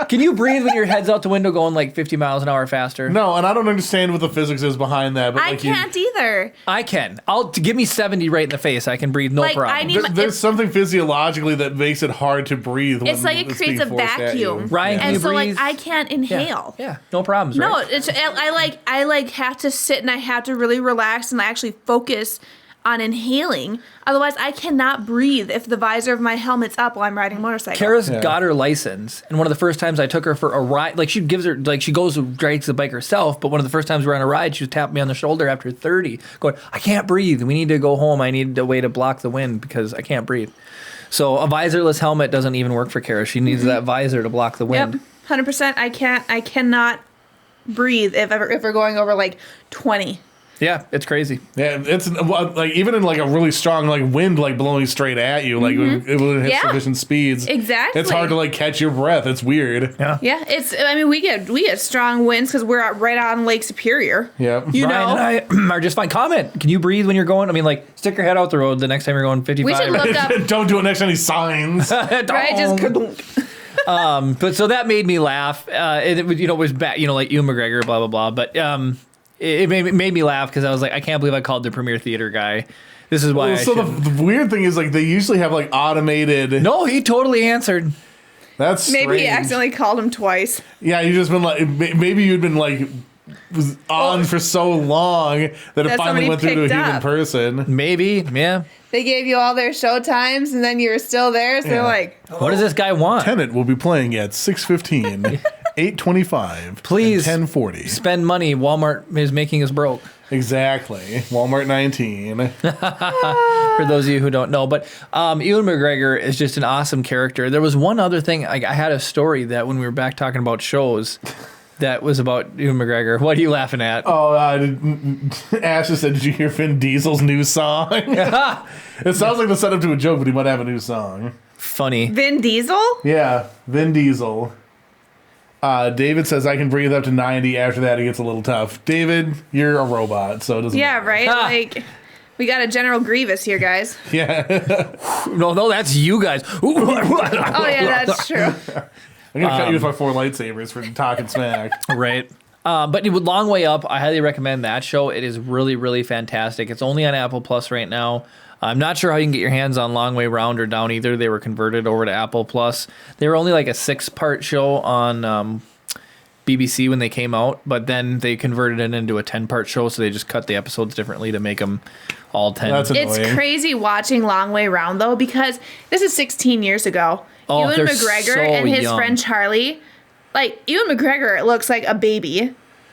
B: Can you breathe when your head's out the window going like 50 miles an hour faster?
A: No, and I don't understand what the physics is behind that. But
C: I can't either.
B: I can. Give me 70 right in the face. I can breathe no problem.
A: There's something physiologically that makes it hard to breathe.
C: It's like it creates a vacuum.
B: Ryan, can you breathe?
C: So like I can't inhale.
B: Yeah, no problems.
C: No,
B: right?
C: I have to sit and I have to really relax and actually focus on inhaling. Otherwise, I cannot breathe if the visor of my helmet's up while I'm riding a motorcycle.
B: Kara's got her license, and one of the first times I took her for a ride, like she goes and rides the bike herself, but one of the first times we were on a ride, she was tapping me on the shoulder after 30, going, I can't breathe. We need to go home. I need a way to block the wind because I can't breathe. So a visorless helmet doesn't even work for Kara. She needs that visor to block the wind.
C: Yep, 100%. I cannot breathe if we're going over like 20.
B: Yeah, it's crazy.
A: Yeah, it's like even in like a really strong like wind like blowing straight at you, like it will hit sufficient speeds.
C: Exactly.
A: It's hard to like catch your breath. It's weird.
B: Yeah.
C: Yeah, we get strong winds because we're right on Lake Superior.
A: Yeah.
C: You
B: Ryan
C: know.
B: and I are just fine. Comment. Can you breathe when you're going? I mean, like stick your head out the road the next time you're going 55.
C: We should look up.
A: Don't do it next to any signs.
C: Right, just.
B: But so that made me laugh. It was bad, like Ewan McGregor, blah blah blah. But it made me laugh because I was like, I can't believe I called the Premiere Theater guy. This is why.
A: The weird thing is like they usually have like automated.
B: No, he totally answered.
A: That's
C: maybe
A: strange.
C: he accidentally called him twice.
A: Yeah, you just been like maybe you'd been like was on for so long that it finally went through to a human person.
B: Maybe, yeah.
C: They gave you all their show times, and then you were still there. So they're like,
B: what does this guy want?
A: Tenet will be playing at 6:15, 8:25,
B: please
A: 10:40.
B: Spend money. Walmart is making us broke.
A: Exactly. Walmart 19.
B: For those of you who don't know, but Ewan McGregor is just an awesome character. There was one other thing. I had a story that when we were back talking about shows. That was about Ewan McGregor. What are you laughing at?
A: Oh, Ash just said, did you hear Vin Diesel's new song? It sounds like the setup to a joke, but he might have a new song.
B: Funny.
C: Vin Diesel?
A: Yeah, Vin Diesel. David says, I can breathe up to 90. After that, it gets a little tough. David, you're a robot, so it doesn't matter.
C: Right? Like, we got a General Grievous here, guys.
A: Yeah.
B: No, that's you guys.
C: Oh, yeah, that's true.
A: I'm going to cut you with my 4 lightsabers for talking smack.
B: Right. But Long Way Up, I highly recommend that show. It is really, really fantastic. It's only on Apple Plus right now. I'm not sure how you can get your hands on Long Way Round or Down either. They were converted over to Apple Plus. They were only like a 6-part show on BBC when they came out, but then they converted it into a 10-part show, so they just cut the episodes differently to make them all 10.
A: That's annoying.
C: It's crazy watching Long Way Round, though, because this is 16 years ago. Ewan McGregor and his friend Charlie. Like, Ewan McGregor looks like a baby,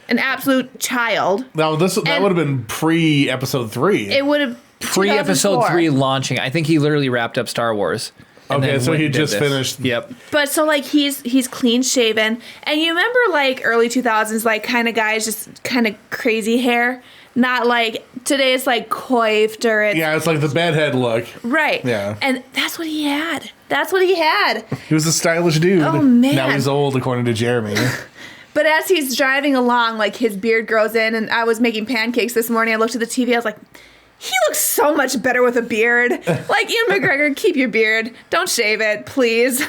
C: an absolute child.
A: Now, that would have been pre-episode 3.
C: It would have
B: pre-episode 3 launching. I think he literally wrapped up Star Wars.
A: Okay, so he just finished.
B: Yep.
C: But so like he's clean shaven, and you remember like early 2000s like kind of guys just kind of crazy hair, not like today it's like coiffed or
A: it's like the bedhead look.
C: Right.
A: Yeah.
C: And that's what he had. That's what he had.
A: He was a stylish dude.
C: Oh man.
A: Now he's old, according to Jeremy.
C: But as he's driving along, like his beard grows in, and I was making pancakes this morning. I looked at the TV. I was like, he looks so much better with a beard. Like, Ewan McGregor, keep your beard. Don't shave it, please.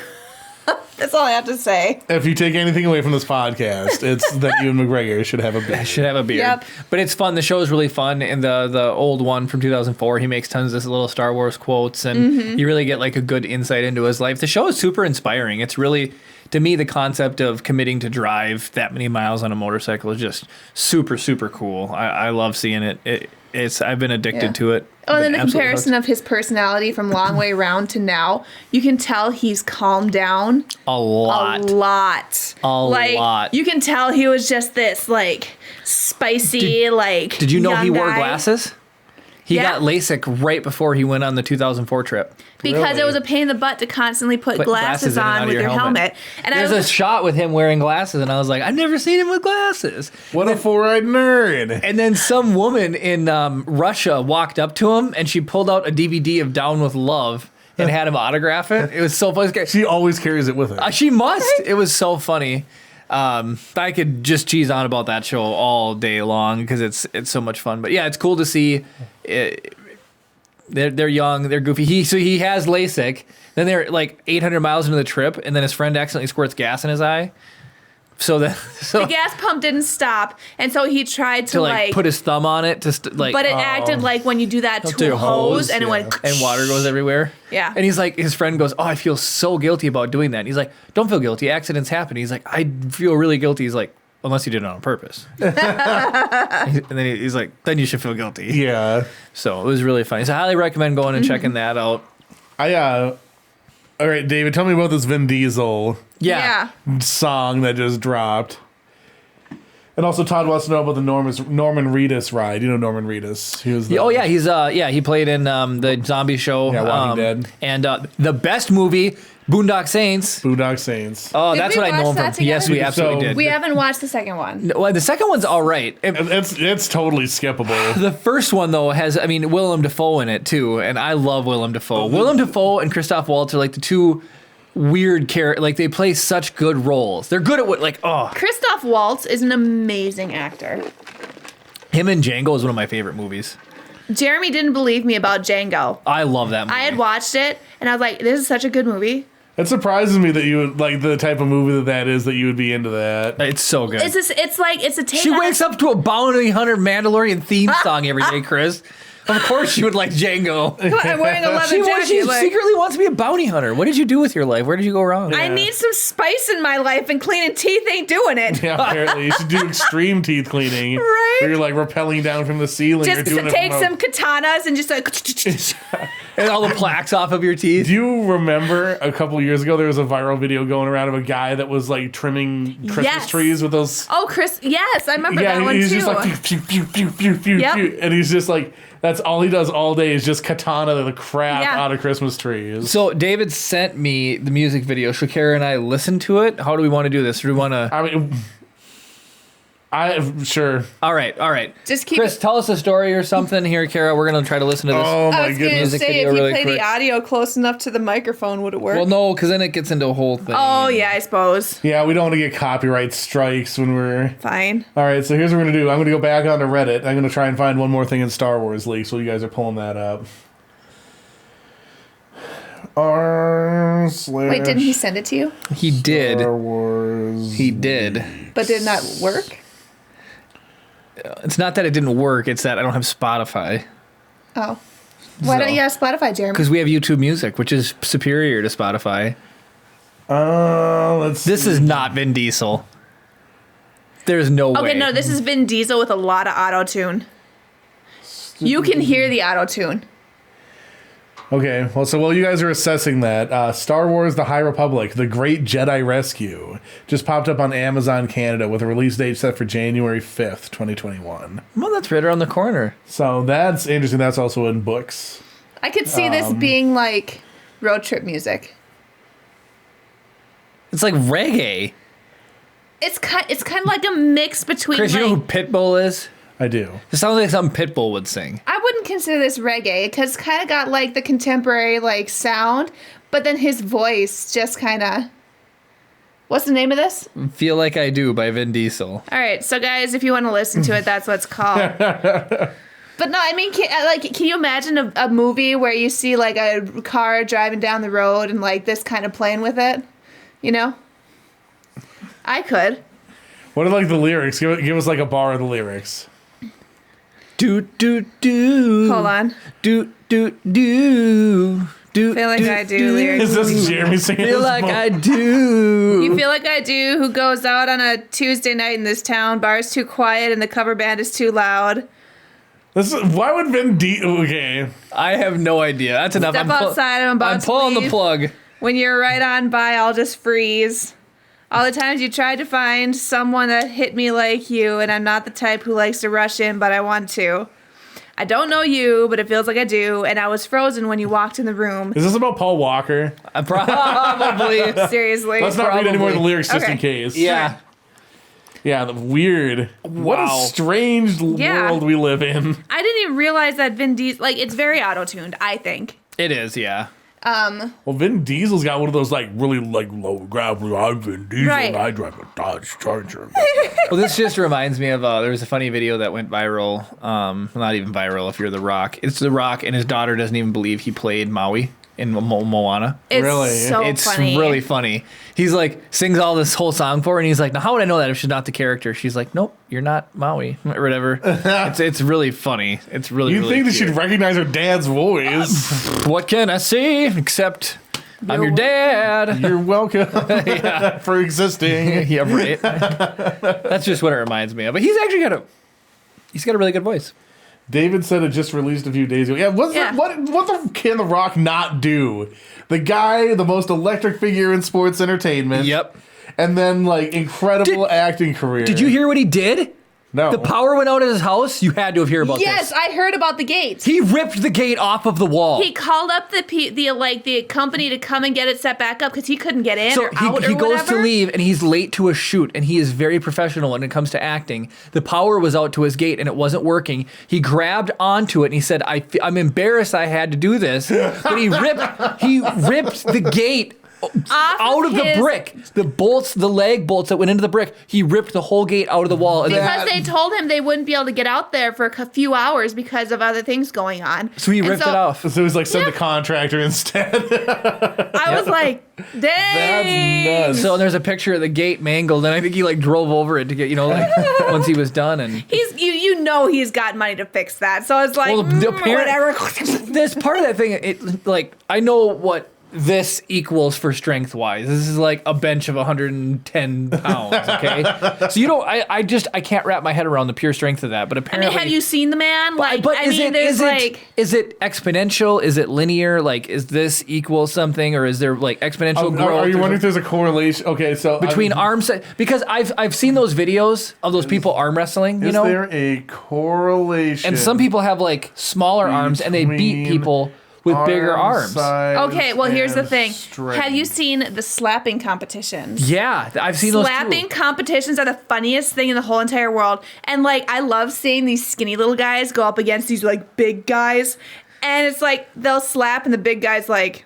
C: That's all I have to say.
A: If you take anything away from this podcast, it's that Ewan McGregor should have a beard.
C: Yep.
B: But it's fun. The show is really fun. And the old one from 2004, he makes tons of this little Star Wars quotes, and you really get like a good insight into his life. The show is super inspiring. It's really, to me, the concept of committing to drive that many miles on a motorcycle is just super, super cool. I love seeing it. I've been addicted to it.
C: Oh, and then the
B: Absolutely
C: comparison
B: hooked.
C: of his personality from Long Way Round to now, you can tell he's calmed down
B: A lot.
C: a lot. You can tell he was just this like spicy,
B: Did you know
C: young
B: he wore
C: guy.
B: glasses? He
C: Yeah.
B: got LASIK right before he went on the 2004 trip.
C: Because
A: Really?
C: it was a pain in the butt to constantly put glasses
B: in and out
C: on
B: of
C: with your helmet. And
B: There's
C: I
B: a
C: was
B: shot with him wearing glasses, and I was like, I've never seen him with glasses.
A: What a four-eyed nerd.
B: And then some woman in Russia walked up to him, and she pulled out a DVD of Down with Love and had him autograph it. It was so funny.
A: She always carries it with her.
B: She must. It was so funny. I could just cheese on about that show all day long because it's so much fun. But yeah, it's cool to see. They're young, they're goofy. He has LASIK. Then they're like 800 miles into the trip, and then his friend accidentally squirts gas in his eye.
C: the gas pump didn't stop, and so he tried to like
B: put his thumb on it
C: but it acted like when you do that
B: to
C: to
B: your
C: a hose,
B: hose,
C: and it went
B: and water goes everywhere.
C: Yeah.
B: And he's like, his friend goes, "Oh, I feel so guilty about doing that." And he's like, "Don't feel guilty. Accidents happen." He's like, "I feel really guilty." He's like, "Unless you did it on purpose." And then he's like, "Then you should feel guilty."
A: Yeah.
B: So it was really funny. So I highly recommend going and checking that out.
A: All right, David, tell me about this Vin Diesel
B: Yeah.
A: song that just dropped. And also, Todd wants to know about the Norman Reedus ride. You know Norman Reedus. He was
B: He played in the zombie show.
A: Yeah, Walking Dead.
B: And the best movie, Boondock Saints.
A: Boondock Saints.
B: Oh,
C: Did
B: that's
C: we
B: what I know
C: watch
B: him
C: that
B: from. Yes, we
C: together?
B: absolutely
A: So-
B: did.
C: We haven't watched the second one.
B: Well, the second one's all right.
A: It's totally skippable.
B: The first one, though, has, Willem Dafoe in it, too. And I love Willem Dafoe. Willem Dafoe and Christoph Waltz are like the two weird characters. Like, they play such good roles. They're good at
C: Christoph Waltz is an amazing actor.
B: Him and Django is one of my favorite movies.
C: Jeremy didn't believe me about Django.
B: I love that movie.
C: I had watched it, and I was like, this is such a good movie.
A: It surprises me that you would like the type of movie that is that you would be into that.
B: It's so good.
C: It's a take
B: She
C: on
B: wakes up to a bounty hunter Mandalorian theme song every day, Chris. Of course she would like Django.
C: I'm wearing a leather
B: She
C: jacket. like,
B: secretly wants to be a bounty hunter. What did you do with your life? Where did you go wrong?
C: I need some spice in my life, and cleaning teeth ain't doing it.
A: Yeah, apparently you should do extreme teeth cleaning,
C: Right?
A: where you're like rappelling down from the ceiling.
C: Just
A: or doing
C: take
A: it from
C: some katanas and just like.
B: And all the plaques off of your teeth.
A: Do you remember a couple years ago there was a viral video going around of a guy that was like trimming Christmas
C: Yes.
A: trees with those?
C: Oh, Chris, yes, I remember
A: Yeah,
C: that one
A: he's
C: too.
A: just like pew pew pew pew pew
C: Yep.
A: pew, and he's just like that's all he does all day is just katana the crap
C: Yeah.
A: out of Christmas trees.
B: So David sent me the music video. Should Kara and I listen to it? How do we want to do this? Do we want to?
A: I mean, sure.
B: All right.
C: Just keep
B: Chris,
C: it.
B: tell us a story or something here, Kara. We're gonna try to listen to this.
A: Oh
C: I
A: my
C: was gonna
A: goodness.
B: Music
C: say
B: video
C: if you
B: really
C: play
B: quick.
C: the audio close enough to the microphone, would it work?
B: Well, no, because then it gets into a whole thing.
C: Oh yeah, I suppose.
A: Yeah, we don't want to get copyright strikes when we're.
C: Fine.
A: All right, so here's what we're gonna do. I'm gonna go back onto Reddit. I'm gonna try and find one more thing in Star Wars leaks while you guys are pulling that up. R slash
C: Wait, didn't he send it to you?
B: He did.
A: Star Wars.
B: He did.
C: But did it not work?
B: It's not that it didn't work. It's that I don't have Spotify
C: Oh. Why don't you have Spotify, Jeremy?
B: because we have YouTube Music, which is superior to Spotify.
A: Let's see.
B: This is not Vin Diesel. There's no way.
C: Okay, no, this is Vin Diesel with a lot of auto tune. You can hear the auto tune.
A: Okay, well, so while you guys are assessing that, Star Wars The High Republic, The Great Jedi Rescue, just popped up on Amazon Canada with a release date set for January 5th, 2021.
B: Well, that's right around the corner.
A: So that's interesting. That's also in books.
C: I could see this being like road trip music.
B: It's like reggae.
C: It's kind of like a mix between
B: Chris,
C: like,
B: you know who Pitbull is?
A: I do.
B: It sounds like something Pitbull would sing.
C: I wouldn't consider this reggae because it's kind of got like the contemporary like sound, but then his voice just kind of. What's the name of this?
B: Feel Like I Do by Vin Diesel.
C: All right, so guys, if you want to listen to it, that's what it's called. But no, I mean, can you imagine a movie where you see like a car driving down the road and like this kind of playing with it? You know, I could.
A: What are like the lyrics? Give us like a bar of the lyrics.
B: Do do do.
C: Hold on.
B: Do do do. Do.
C: Feel like I do lyrics.
A: Is this Jeremy singing?
B: Feel
A: this
B: like
A: mo-
B: I do.
C: You feel like I do. Who goes out on a Tuesday night in this town? Bar's too quiet and the cover band is too loud.
A: Why would Vin Diesel? Okay.
B: I have no idea. That's enough.
C: Step outside. I'm about
B: I'm
C: to
B: pulling the
C: leave.
B: plug.
C: When you're right on by, I'll just freeze. All the times you tried to find someone that hit me like you, and I'm not the type who likes to rush in, but I want to. I don't know you, but it feels like I do, and I was frozen when you walked in the room.
A: Is this about Paul Walker?
B: Probably.
C: Seriously.
A: Let's not read any more of the lyrics just in
C: Okay.
A: case.
B: Yeah.
A: Yeah, the weird. What
B: Wow.
A: a strange
C: Yeah.
A: world we live in.
C: I didn't even realize that Vin Diesel, like, it's very auto-tuned, I think.
B: It is, yeah.
A: Well, Vin Diesel's got one of those like really like low gravity. I'm Vin Diesel.
C: Right.
A: And I drive a Dodge Charger.
B: Well, this just reminds me of there was a funny video that went viral. Not even viral if you're The Rock. It's The Rock, and his daughter doesn't even believe he played Maui in Moana.
C: It's
A: Really?
C: so
B: It's
C: funny.
B: really funny. He's like sings all this whole song for her, and he's like, "Now how would I know that if she's not the character?" She's like, "Nope, you're not Maui or whatever." it's really funny. It's really
A: You
B: really
A: think they
B: cute.
A: should recognize her dad's voice?
B: What can I say except I'm your dad?
A: You're welcome for existing.
B: Yeah, right. That's just what it reminds me of. But he's actually got a really good voice.
A: David said it just released a few days ago. Yeah, what can The Rock not do? The guy, the most electric figure in sports entertainment.
B: Yep.
A: And then like incredible acting career.
B: Did you hear what he did?
A: No.
B: The power went out at his house. You had to have heard about
C: Yes,
B: this.
C: I heard about the gates.
B: He ripped the gate off of the wall.
C: He called up the company to come and get it set back up because he couldn't get in
B: So
C: or out or
B: he goes
C: whatever.
B: to leave and he's late to a shoot, and he is very professional when it comes to acting. The power was out to his gate and it wasn't working. He grabbed onto it and he said, I'm embarrassed I had to do this. But he ripped the gate out of the
C: his-
B: brick. The bolts, the leg bolts that went into the brick, he ripped the whole gate out of the wall. And
C: Because they told him they wouldn't be able to get out there for a few hours because of other things going on.
B: so he ripped it off.
A: So it was like send the contractor instead.
C: I was like, dang.
A: That's nuts.
B: So there's a picture of the gate mangled, and I think he like drove over it to get, once he was done. And
C: You know he's got money to fix that. So I was like,
B: Well,
C: whatever.
B: there's part of that thing. It like I know what this equals for strength wise. This is like a bench of 110 pounds. Okay, so I can't wrap my head around the pure strength of that. But
C: I
B: apparently,
C: mean, have you seen the man? Like,
B: but
C: I mean, there's like.
B: is it exponential? Is it linear? Like, is this equal something, or is there like exponential growth?
A: Are you
B: or
A: wondering if there's a correlation? Okay, so
B: between arms? Because I've seen those videos of those people arm wrestling.
A: is there a correlation?
B: and some people have like smaller arms, and they beat
A: between
B: people with bigger arms.
A: size
C: Okay, well, here's the
A: and
C: thing.
A: strength?
C: Have you seen the slapping competitions?
B: Yeah, I've seen those
C: Slapping
B: too.
C: competitions are the funniest thing in the whole entire world. And like, I love seeing these skinny little guys go up against these like big guys. And it's like, they'll slap and the big guy's like,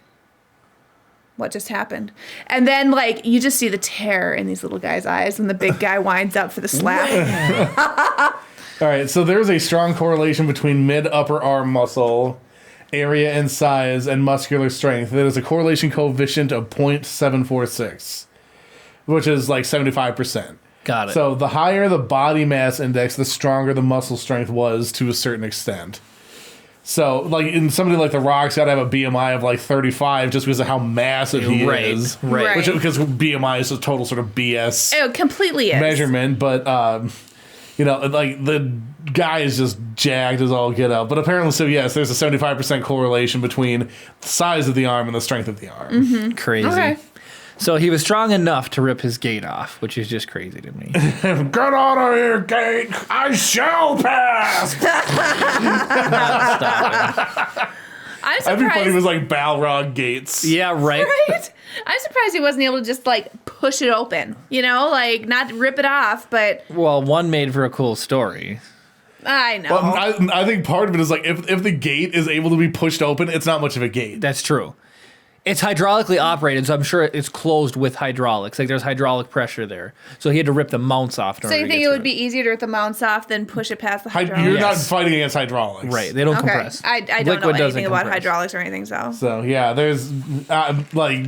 C: what just happened? And then like, you just see the terror in these little guys' eyes when the big guy winds up for the slap.
A: All right, so there's a strong correlation between mid-upper arm muscle area and size and muscular strength. There is a correlation coefficient of 0.746, which is like 75%.
B: Got it.
A: So the higher the body mass index, the stronger the muscle strength was to a certain extent. So, like, in somebody like The Rock's got to have a BMI of like 35 just because of how massive he is.
B: Right.
C: Right.
A: Because BMI is a total sort of BS
C: It completely is.
A: measurement, but like the guy is just jacked as all get out. But apparently, so yes, there's a 75% correlation between the size of the arm and the strength of the arm.
B: Crazy.
C: Okay.
B: So he was strong enough to rip his gate off, which is just crazy to me.
A: Get out of here, gate! I shall pass.
C: I'm
A: Everybody
C: surprised.
A: was like Balrog Gates.
B: Yeah, right.
C: Right? I'm surprised he wasn't able to just like push it open, like not rip it off, but
B: Well, one made for a cool story.
C: I know.
A: Well, I think part of it is like if the gate is able to be pushed open, it's not much of a gate.
B: That's true. It's hydraulically operated, so I'm sure it's closed with hydraulics. Like there's hydraulic pressure there. So he had to rip the mounts off.
C: So you think it would be easier to rip the mounts off than push it past the hydraulics?
A: You're not
B: Yes.
A: fighting against hydraulics.
B: Right. They don't
C: Okay.
B: compress.
C: I don't
B: Liquid
C: know
B: doesn't
C: anything about
B: compress.
C: hydraulics or anything, so.
A: So yeah, there's like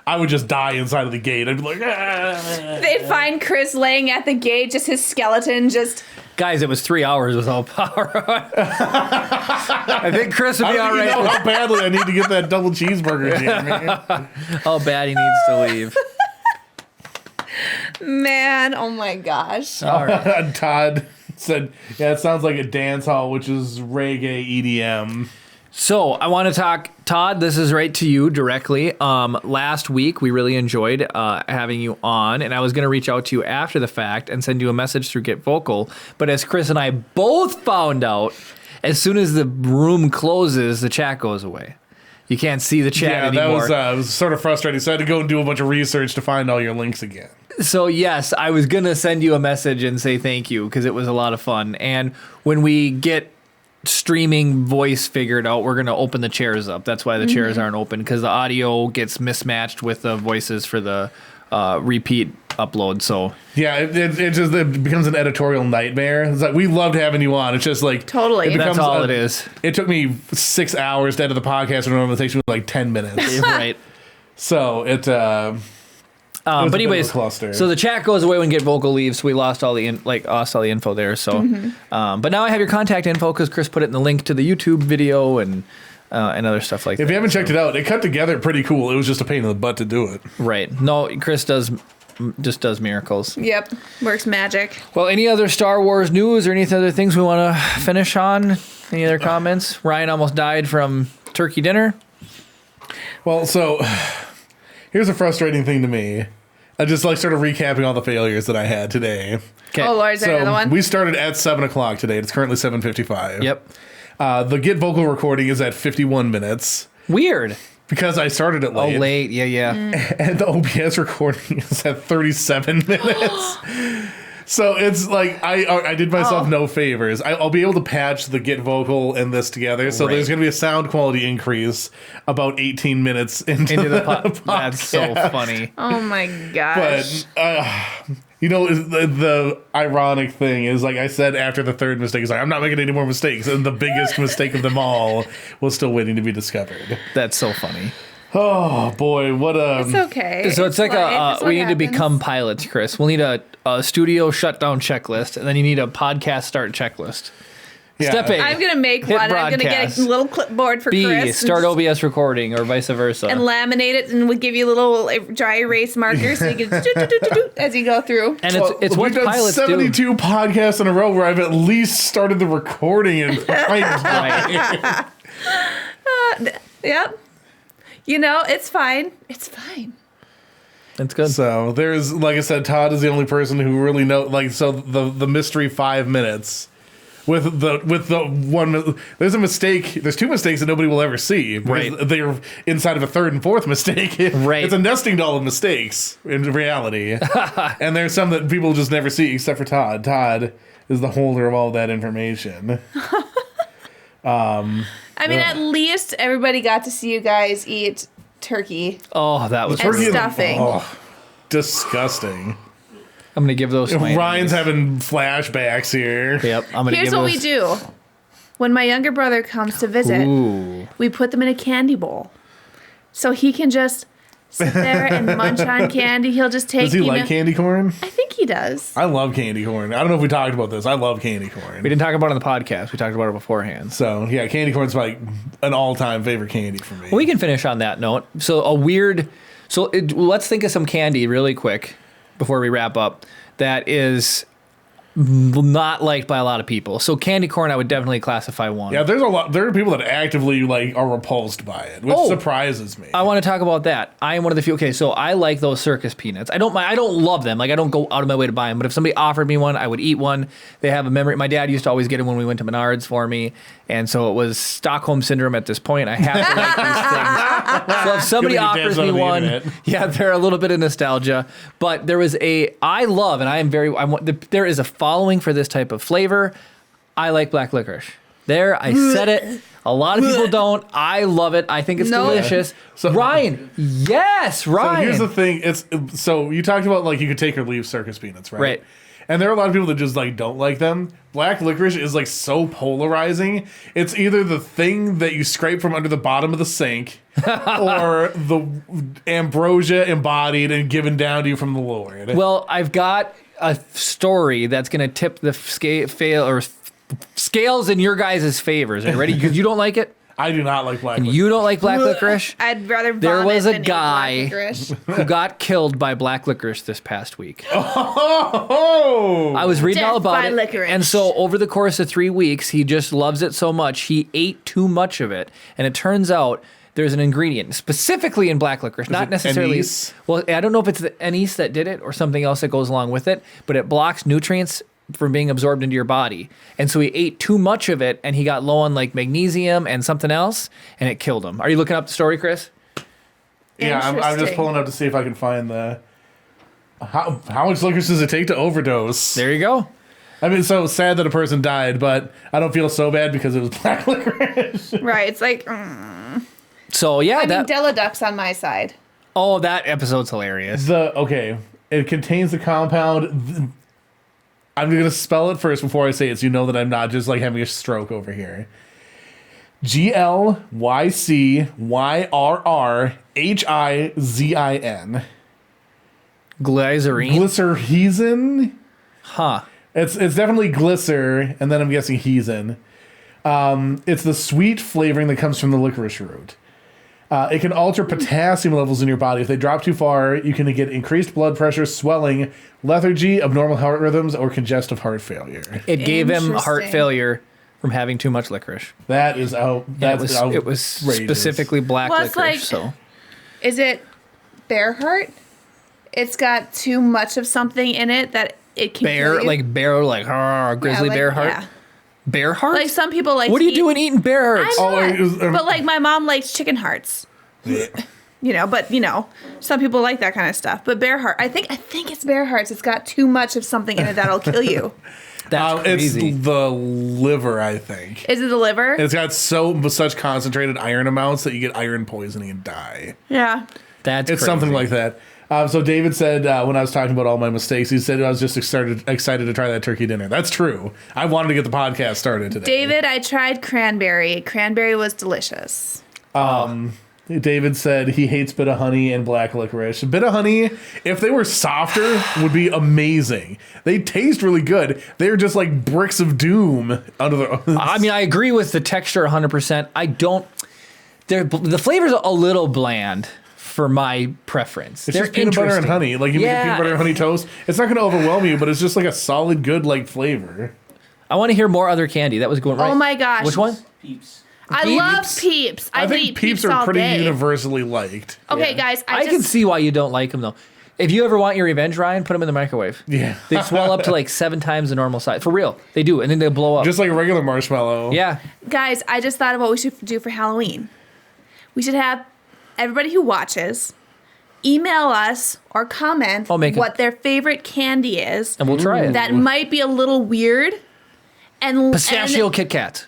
A: I would just die inside of the gate. I'd be like, ah.
C: They'd find Chris laying at the gate, just his skeleton, just.
B: Guys, it was 3 hours without power. I think Chris would
A: I
B: be
A: don't
B: all
A: even know
B: right.
A: how badly I need to get that double cheeseburger, Jamie.
B: How bad he needs to leave.
C: Man, oh my gosh.
B: All right.
A: Todd Said, yeah, it sounds like a dance hall, which is reggae EDM.
B: So I want to talk, Todd, this is right to you directly. Last week, we really enjoyed having you on, and I was going to reach out to you after the fact and send you a message through Get Vocal. But as Chris and I both found out, as soon as the room closes, the chat goes away. You can't see the chat anymore.
A: That was sort of frustrating. So I had to go and do a bunch of research to find all your links again.
B: So yes, I was going to send you a message and say thank you because it was a lot of fun. And when we get streaming voice figured out, we're going to open the chairs up. That's why the chairs aren't open, because the audio gets mismatched with the voices for the repeat upload. So
A: yeah, it becomes an editorial nightmare. It's like, we loved having you on. It's just like
C: Totally.
B: that's all it is.
A: It took me 6 hours to edit the podcast, and normally it takes me like 10 minutes.
B: Right.
A: So it
B: but anyways, so the chat goes away when Get Vocal leaves. So we lost all the info there. So, but now I have your contact info because Chris put it in the link to the YouTube video and other stuff like that.
A: If you haven't checked it out, it cut together pretty cool. It was just a pain in the butt to do it.
B: Right. No, Chris does miracles.
C: Yep. Works magic.
B: Well, any other Star Wars news or any other things we want to finish on? Any other comments? Ryan almost died from turkey dinner.
A: Well, so here's a frustrating thing to me. I just started recapping all the failures that I had today.
B: Okay.
C: Oh, Lord, is there another one?
A: We started at 7 o'clock today. It's currently 7:55.
B: Yep.
A: The Get Vocal recording is at 51 minutes.
B: Weird.
A: Because I started it late.
B: Oh, late. Yeah.
A: And the OBS recording is at 37 minutes. So it's like I did myself no favors. I'll be able to patch the Get Vocal and this together. So there's going to be a sound quality increase about 18 minutes into the podcast.
B: That's so funny.
C: Oh my gosh.
A: But the ironic thing is, like I said, after the third mistake, is like, I'm not making any more mistakes, and the biggest mistake of them all was still waiting to be discovered.
B: That's so funny.
A: Oh boy, what a!
C: It's okay.
B: So it's like we need to become pilots, Chris. We'll need a studio shutdown checklist, and then you need a podcast start checklist.
A: Yeah.
B: Step A.
C: I'm gonna make
B: hit
C: one. I'm gonna
B: broadcast.
C: get a little clipboard for
B: B,
C: Chris.
B: start OBS recording, or vice versa.
C: and laminate it, and we'll give you little dry erase markers so you can as you go through.
B: And it's what
A: we've done
B: pilots
A: 72 podcasts in a row where I've at least started the recording and
B: Right.
C: Yep. It's fine. It's fine.
B: That's good.
A: So there's, like I said, Todd is the only person who really knows. So the mystery 5 minutes. With the one, there's a mistake. There's two mistakes that nobody will ever see.
B: Right.
A: They're inside of a third and fourth mistake.
B: Right.
A: It's a nesting doll of mistakes in reality. And there's some that people just never see except for Todd. Todd is the holder of all that information.
C: I mean, at least everybody got to see you guys eat turkey
B: Oh, that was
C: and
B: pretty.
C: stuffing.
A: Oh, disgusting.
B: I'm gonna give those to my
A: Ryan's
B: enemies.
A: having flashbacks here.
B: Yep. I'm gonna
C: Here's
B: give
C: what
B: those.
C: we do. When my younger brother comes to visit,
B: Ooh.
C: we put them in a candy bowl. So he can just sit there and munch on candy. He'll just take
A: Does he like candy corn?
C: I think he does.
A: I love candy corn. I don't know if we talked about this. I love candy corn.
B: We didn't talk about it on the podcast. We talked about it beforehand.
A: So yeah, candy corn's like an all-time favorite candy for me.
B: Well, we can finish on that note. So let's think of some candy really quick before we wrap up. That is not liked by a lot of people. So candy corn, I would definitely classify one.
A: Yeah, there's a lot. There are people that actively are repulsed by it, which surprises me.
B: I want to talk about that. I am one of the few. Okay, so I like those circus peanuts. I don't love them. Like, I don't go out of my way to buy them. But if somebody offered me one, I would eat one. They have a memory. My dad used to always get them when we went to Menards for me, and so it was Stockholm syndrome at this point. I have to like these things. So if somebody
A: You'll get your
B: offers
A: dance
B: me
A: on the
B: one,
A: internet.
B: yeah, they're a little bit of nostalgia. But there is there is a following for this type of flavor. I like black licorice. There, I said it. A lot of people don't. I love it. I think it's delicious.
A: So-
B: Ryan, yes, Ryan.
A: So here's the thing. So you talked about you could take or leave circus peanuts, right?
B: Right.
A: And there are a lot of people that just don't like them. Black licorice is so polarizing. It's either the thing that you scrape from under the bottom of the sink, or the ambrosia embodied and given down to you from the Lord.
B: Well, I've got a story that's going to tip the scales in your guys' favors. Are you ready? Because you don't like it.
A: I do not like black
B: And
A: licorice.
B: you don't like black licorice?
C: I'd rather vomit
B: There was a
C: than eat black
B: guy
C: licorice.
B: who got killed by black licorice this past week.
A: Oh!
B: I was reading all
C: Death
B: about
C: by
B: it.
C: licorice.
B: And so over the course of 3 weeks, he just loves it so much, he ate too much of it. And it turns out there's an ingredient, specifically in black licorice, not
A: it
B: necessarily.
A: anise?
B: Well, I don't know if it's the anise that did it or something else that goes along with it, but it blocks nutrients from being absorbed into your body. And so he ate too much of it, and he got low on like magnesium and something else, and it killed him. Are you looking up the story, Chris?
A: Yeah, I'm just
C: Interesting.
A: pulling up to see if I can find the. How much licorice does it take to overdose?
B: There you go.
A: I mean, so sad that a person died, but I don't feel so bad because it was black licorice.
C: Right. It's like,
B: So yeah,
C: I mean,
B: that
C: Deladuck's on my side.
B: that episode's hilarious.
A: It contains the compound. I'm gonna spell it first before I say it, so you know that I'm not just like having a stroke over here. GLYCYRRHIZIN.
B: Glycerine,
A: Glycerhizin.
B: huh?
A: It's definitely glycer, and then I'm guessing hesin. It's the sweet flavoring that comes from the licorice root. It can alter potassium levels in your body. If they drop too far, you can get increased blood pressure, swelling, lethargy, abnormal heart rhythms, or congestive heart failure.
B: It gave him heart
C: Interesting.
B: failure from having too much licorice.
A: That is out. That's
B: It was
A: outrageous.
B: specifically black
C: Well, it's
B: licorice.
C: like-
B: So
C: Is it bear heart? It's got too much of something in it that it can kill you.
B: grizzly
C: like-
B: bear heart.
C: yeah.
B: Bear heart?
C: Like some people like.
B: what are
C: to
B: you
C: eat-
B: doing eating bear hearts?
C: I'm not,
A: it was,
C: but like my mom likes chicken hearts. Some people like that kind of stuff. But bear heart, I think it's bear hearts. It's got too much of something in it that'll kill you.
B: That's
A: it's
B: crazy.
A: the liver, I think.
C: Is it the liver?
A: It's got such concentrated iron amounts that you get iron poisoning and die.
C: Yeah.
B: That's
A: It's
B: crazy.
A: something like that. So David said when I was talking about all my mistakes, he said I was just excited to try that turkey dinner. That's true. I wanted to get the podcast started today.
C: David, I tried cranberry. Cranberry was delicious.
A: David said he hates bit of honey and black licorice. Bit of honey, if they were softer, would be amazing. They taste really good. They're just like bricks of doom under the.
B: I mean, I agree with the texture 100%. I don't. The flavor's a little bland for my preference.
A: It's
B: They're
A: just peanut butter and
B: interesting.
A: honey. Like you make a peanut butter and honey toast. It's not going to overwhelm you, but it's just like a solid, good like flavor.
B: I want to hear more other candy. That was going right.
C: Oh my gosh.
B: Which one?
D: Peeps.
C: I love Peeps.
A: I
C: would
A: think
C: eat
A: Peeps
C: all
A: are pretty
C: day.
A: universally liked.
C: Okay, guys,
B: I can see why you don't like them though. If you ever want your revenge, Ryan, put them in the microwave.
A: Yeah.
B: They swell up to like 7 times the normal size. For real. They do. And then they blow up.
A: Just like a regular marshmallow.
B: yeah.
C: Guys, I just thought of what we should do for Halloween. We should have everybody who watches email us or comment
B: I'll make it.
C: what their favorite candy is.
B: And we'll try it.
C: That might be a little weird. And
B: Pistachio Kit Kat.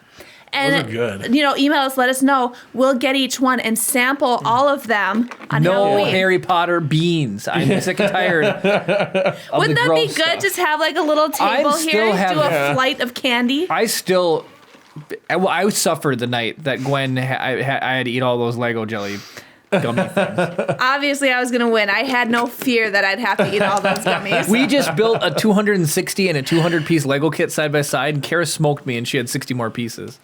C: and
A: Those are good.
C: email us, let us know. We'll get each one and sample all of them on
B: No
C: Halloween.
B: Harry Potter beans. I'm sick and tired. Of
C: Wouldn't
B: the
C: that be
B: gross
C: good?
B: stuff.
C: Just have like a little table
B: still
C: here, do
B: having-
C: a flight of candy.
B: I suffered the night that Gwen, I had to eat all those Lego jelly gummy things.
C: Obviously, I was gonna win. I had no fear that I'd have to eat all those gummies.
B: We just built a 260 and a 200 piece Lego kit side by side, and Kara smoked me, and she had 60 more pieces.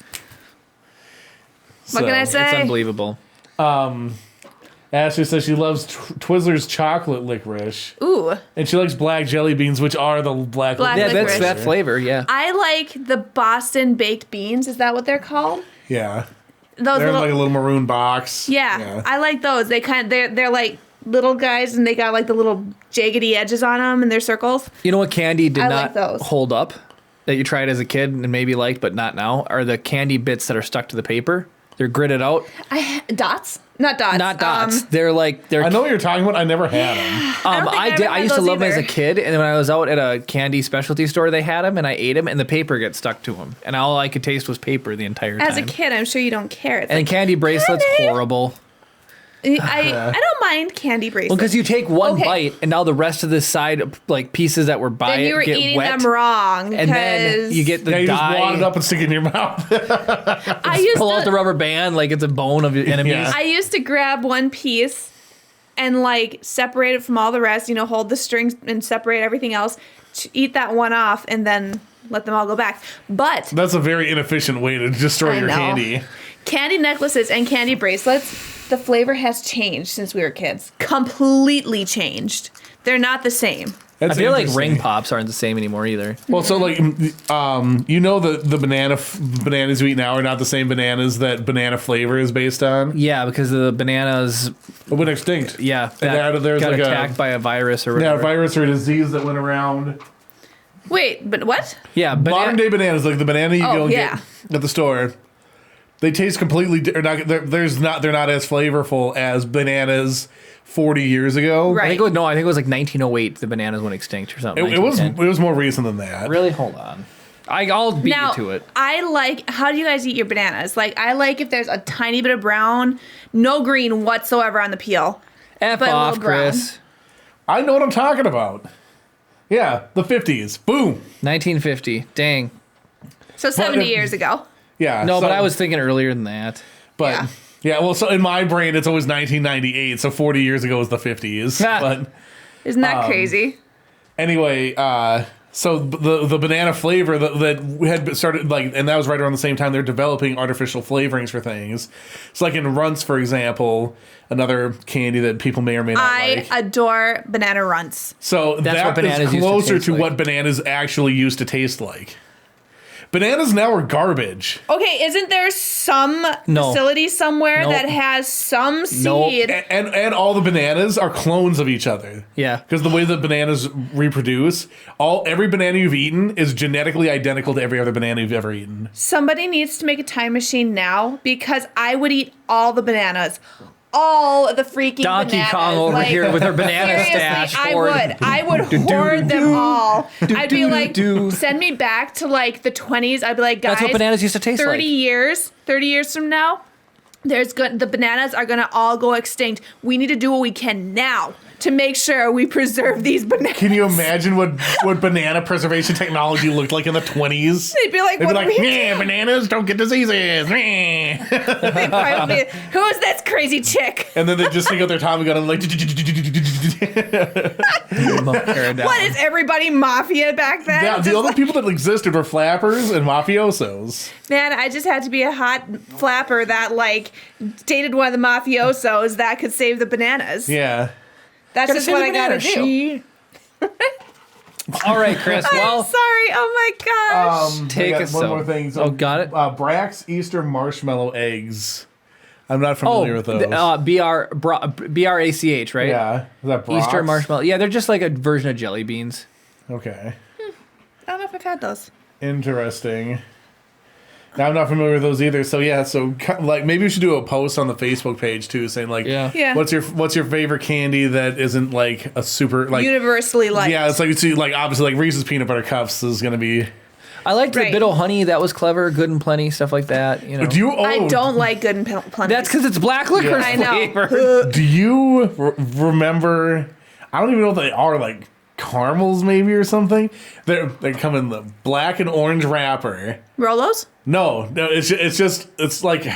C: What can I
B: It's
C: say?
B: unbelievable.
A: Ashley says she loves Twizzlers chocolate licorice,
C: Ooh,
A: and she likes black jelly beans, which are the black.
C: Black
B: Yeah,
A: licorice.
B: that's that flavor. Yeah.
C: I like the Boston baked beans. Is that what they're called?
A: Yeah,
C: Those
A: they're in
C: little,
A: like a little maroon box.
C: yeah, I like those. They're like little guys, and they got like the little jaggedy edges on them, and they're circles.
B: You know what candy did
C: I
B: not
C: like those.
B: hold up that you tried as a kid and maybe liked but not now are the candy bits that are stuck to the paper. They're gritted out.
C: Dots, not dots,
B: Not dots. They're
A: I know what you're talking about. I never had them.
C: I don't think I
B: did.
C: ever
B: I
C: had
B: used to
C: those
B: love them as a
C: either.
B: kid, and then when I was out at a candy specialty store, they had them, and I ate them, and the paper got stuck to them, and all I could taste was paper the entire time.
C: As a kid, I'm sure you don't care. It's
B: and
C: like,
B: candy bracelets,
C: candy.
B: horrible.
C: I don't mind candy bracelets.
B: Well, because you take one
C: Okay.
B: bite, and now the rest of the side, like pieces that were by
C: then you were
B: it, get
C: eating
B: wet,
C: them wrong.
B: and then you get the
A: Yeah, you just
B: dye.
A: wad it up and stick it in your mouth.
C: I used
B: pull out the
C: to,
B: rubber band like it's a bone of your enemies.
A: Yeah.
C: I used to grab one piece and like separate it from all the rest. Hold the strings and separate everything else. Eat that one off and then let them all go back. But
A: That's a very inefficient way to destroy
C: I
A: your
C: know.
A: candy.
C: Candy necklaces and candy bracelets, the flavor has changed since we were kids. Completely changed. They're not the same.
B: I feel like
A: interesting.
B: ring pops aren't the same anymore either.
A: Well, so like, the bananas you eat now are not the same bananas that banana flavor is based on.
B: Yeah, because the bananas,
A: It went extinct.
B: yeah,
A: there's
B: got
A: like
B: attacked by a virus or
A: a
B: whatever.
A: virus or a disease that went around.
C: Wait, but what?
B: Yeah,
A: Modern day bananas, like the banana you go and
C: yeah.
A: get at the store, they taste completely. They're not as flavorful as bananas 40 years ago.
C: Right.
B: I think it was like 1908. The bananas went extinct or something.
A: It was
B: 1910.
A: more recent than that.
B: Really? Hold on. I'll beat
C: Now,
B: you to it.
C: I like, how do you guys eat your bananas? Like, I like if there's a tiny bit of brown, no green whatsoever on the peel.
B: F
C: but a
B: off,
C: little brown.
B: Chris.
A: I know what I'm talking about. Yeah, the 50s. Boom.
B: 1950. Dang.
C: So 70
A: But-
C: years ago.
A: Yeah.
B: No,
A: so-
B: but I was thinking earlier than that.
A: But
C: Yeah.
A: yeah, well, so in my brain, it's always 1998. So 40 years ago was the 50s. But
C: Isn't that crazy?
A: anyway, so the banana flavor that we had started like, and that was right around the same time they're developing artificial flavorings for things. So like in Runts, for example, another candy that people may or may not
C: I
A: like.
C: adore banana runts.
A: So
B: That's what
A: that
B: bananas
A: is
B: used to
A: closer
B: taste
A: to
B: like.
A: what bananas actually used to taste like. Bananas now are garbage.
C: Okay, isn't there some
B: No.
C: facility somewhere
B: Nope.
C: that has some
B: Nope.
C: seed?
A: And all the bananas are clones of each other.
B: Yeah.
A: Because the way that bananas reproduce, every banana you've eaten is genetically identical to every other banana you've ever eaten.
C: Somebody needs to make a time machine now because I would eat all the bananas. All the freaking
B: Donkey
C: bananas.
B: Kong over
C: Like,
B: here with her banana
C: seriously,
B: stash.
C: I
B: hoard.
C: would. I would hoard them all. I'd be like, send me back to like the 20s. I'd be like, guys,
B: That's what bananas used to taste
C: 30
B: like.
C: 30 years from now, the bananas are gonna all go extinct. We need to do what we can now to make sure we preserve these bananas.
A: Can you imagine what banana preservation technology looked like in the 20s?
C: They'd be like,
A: They'd be
C: what
A: like,
C: do we
A: yeah, bananas don't get diseases. Meh."
C: They'd probably be, who's this crazy chick?
A: And then they just take out their Tommy gun and like.
C: What is everybody mafia back then?
A: Yeah, the
C: Just
A: only
C: like-
A: people that existed were flappers and mafiosos.
C: Man, I just had to be a hot flapper that like dated one of the mafiosos that could save the bananas.
A: Yeah.
C: That's just what I gotta do.
B: All right, Chris.
C: I'm
B: Well,
C: sorry. Oh my gosh.
B: Take
A: I got
B: us
A: one
B: so-
A: more thing.
B: Oh, got it?
A: Brax Easter marshmallow eggs. I'm not familiar with those.
B: BRACH, right?
A: Yeah. Is that Brock's?
B: Easter marshmallow. Yeah, they're just like a version of jelly beans.
A: Okay.
C: I don't know if I've had those.
A: Interesting. Now, I'm not familiar with those either. So yeah, like maybe we should do a post on the Facebook page too, saying like,
C: Yeah.
A: what's your favorite candy that isn't like a super like
C: Universally liked.
A: yeah, it's like you see like obviously like Reese's peanut butter cups is gonna be.
B: I liked
C: Right.
B: the Biddle honey. That was clever. Good and plenty. Stuff like that. You know.
A: Do you?
C: I don't like good and plenty.
B: That's because it's black licorice
C: I know.
B: flavor.
A: Do you remember? I don't even know if they are like caramels maybe or something. They come in the black and orange wrapper.
C: Rolos?
A: No, it's like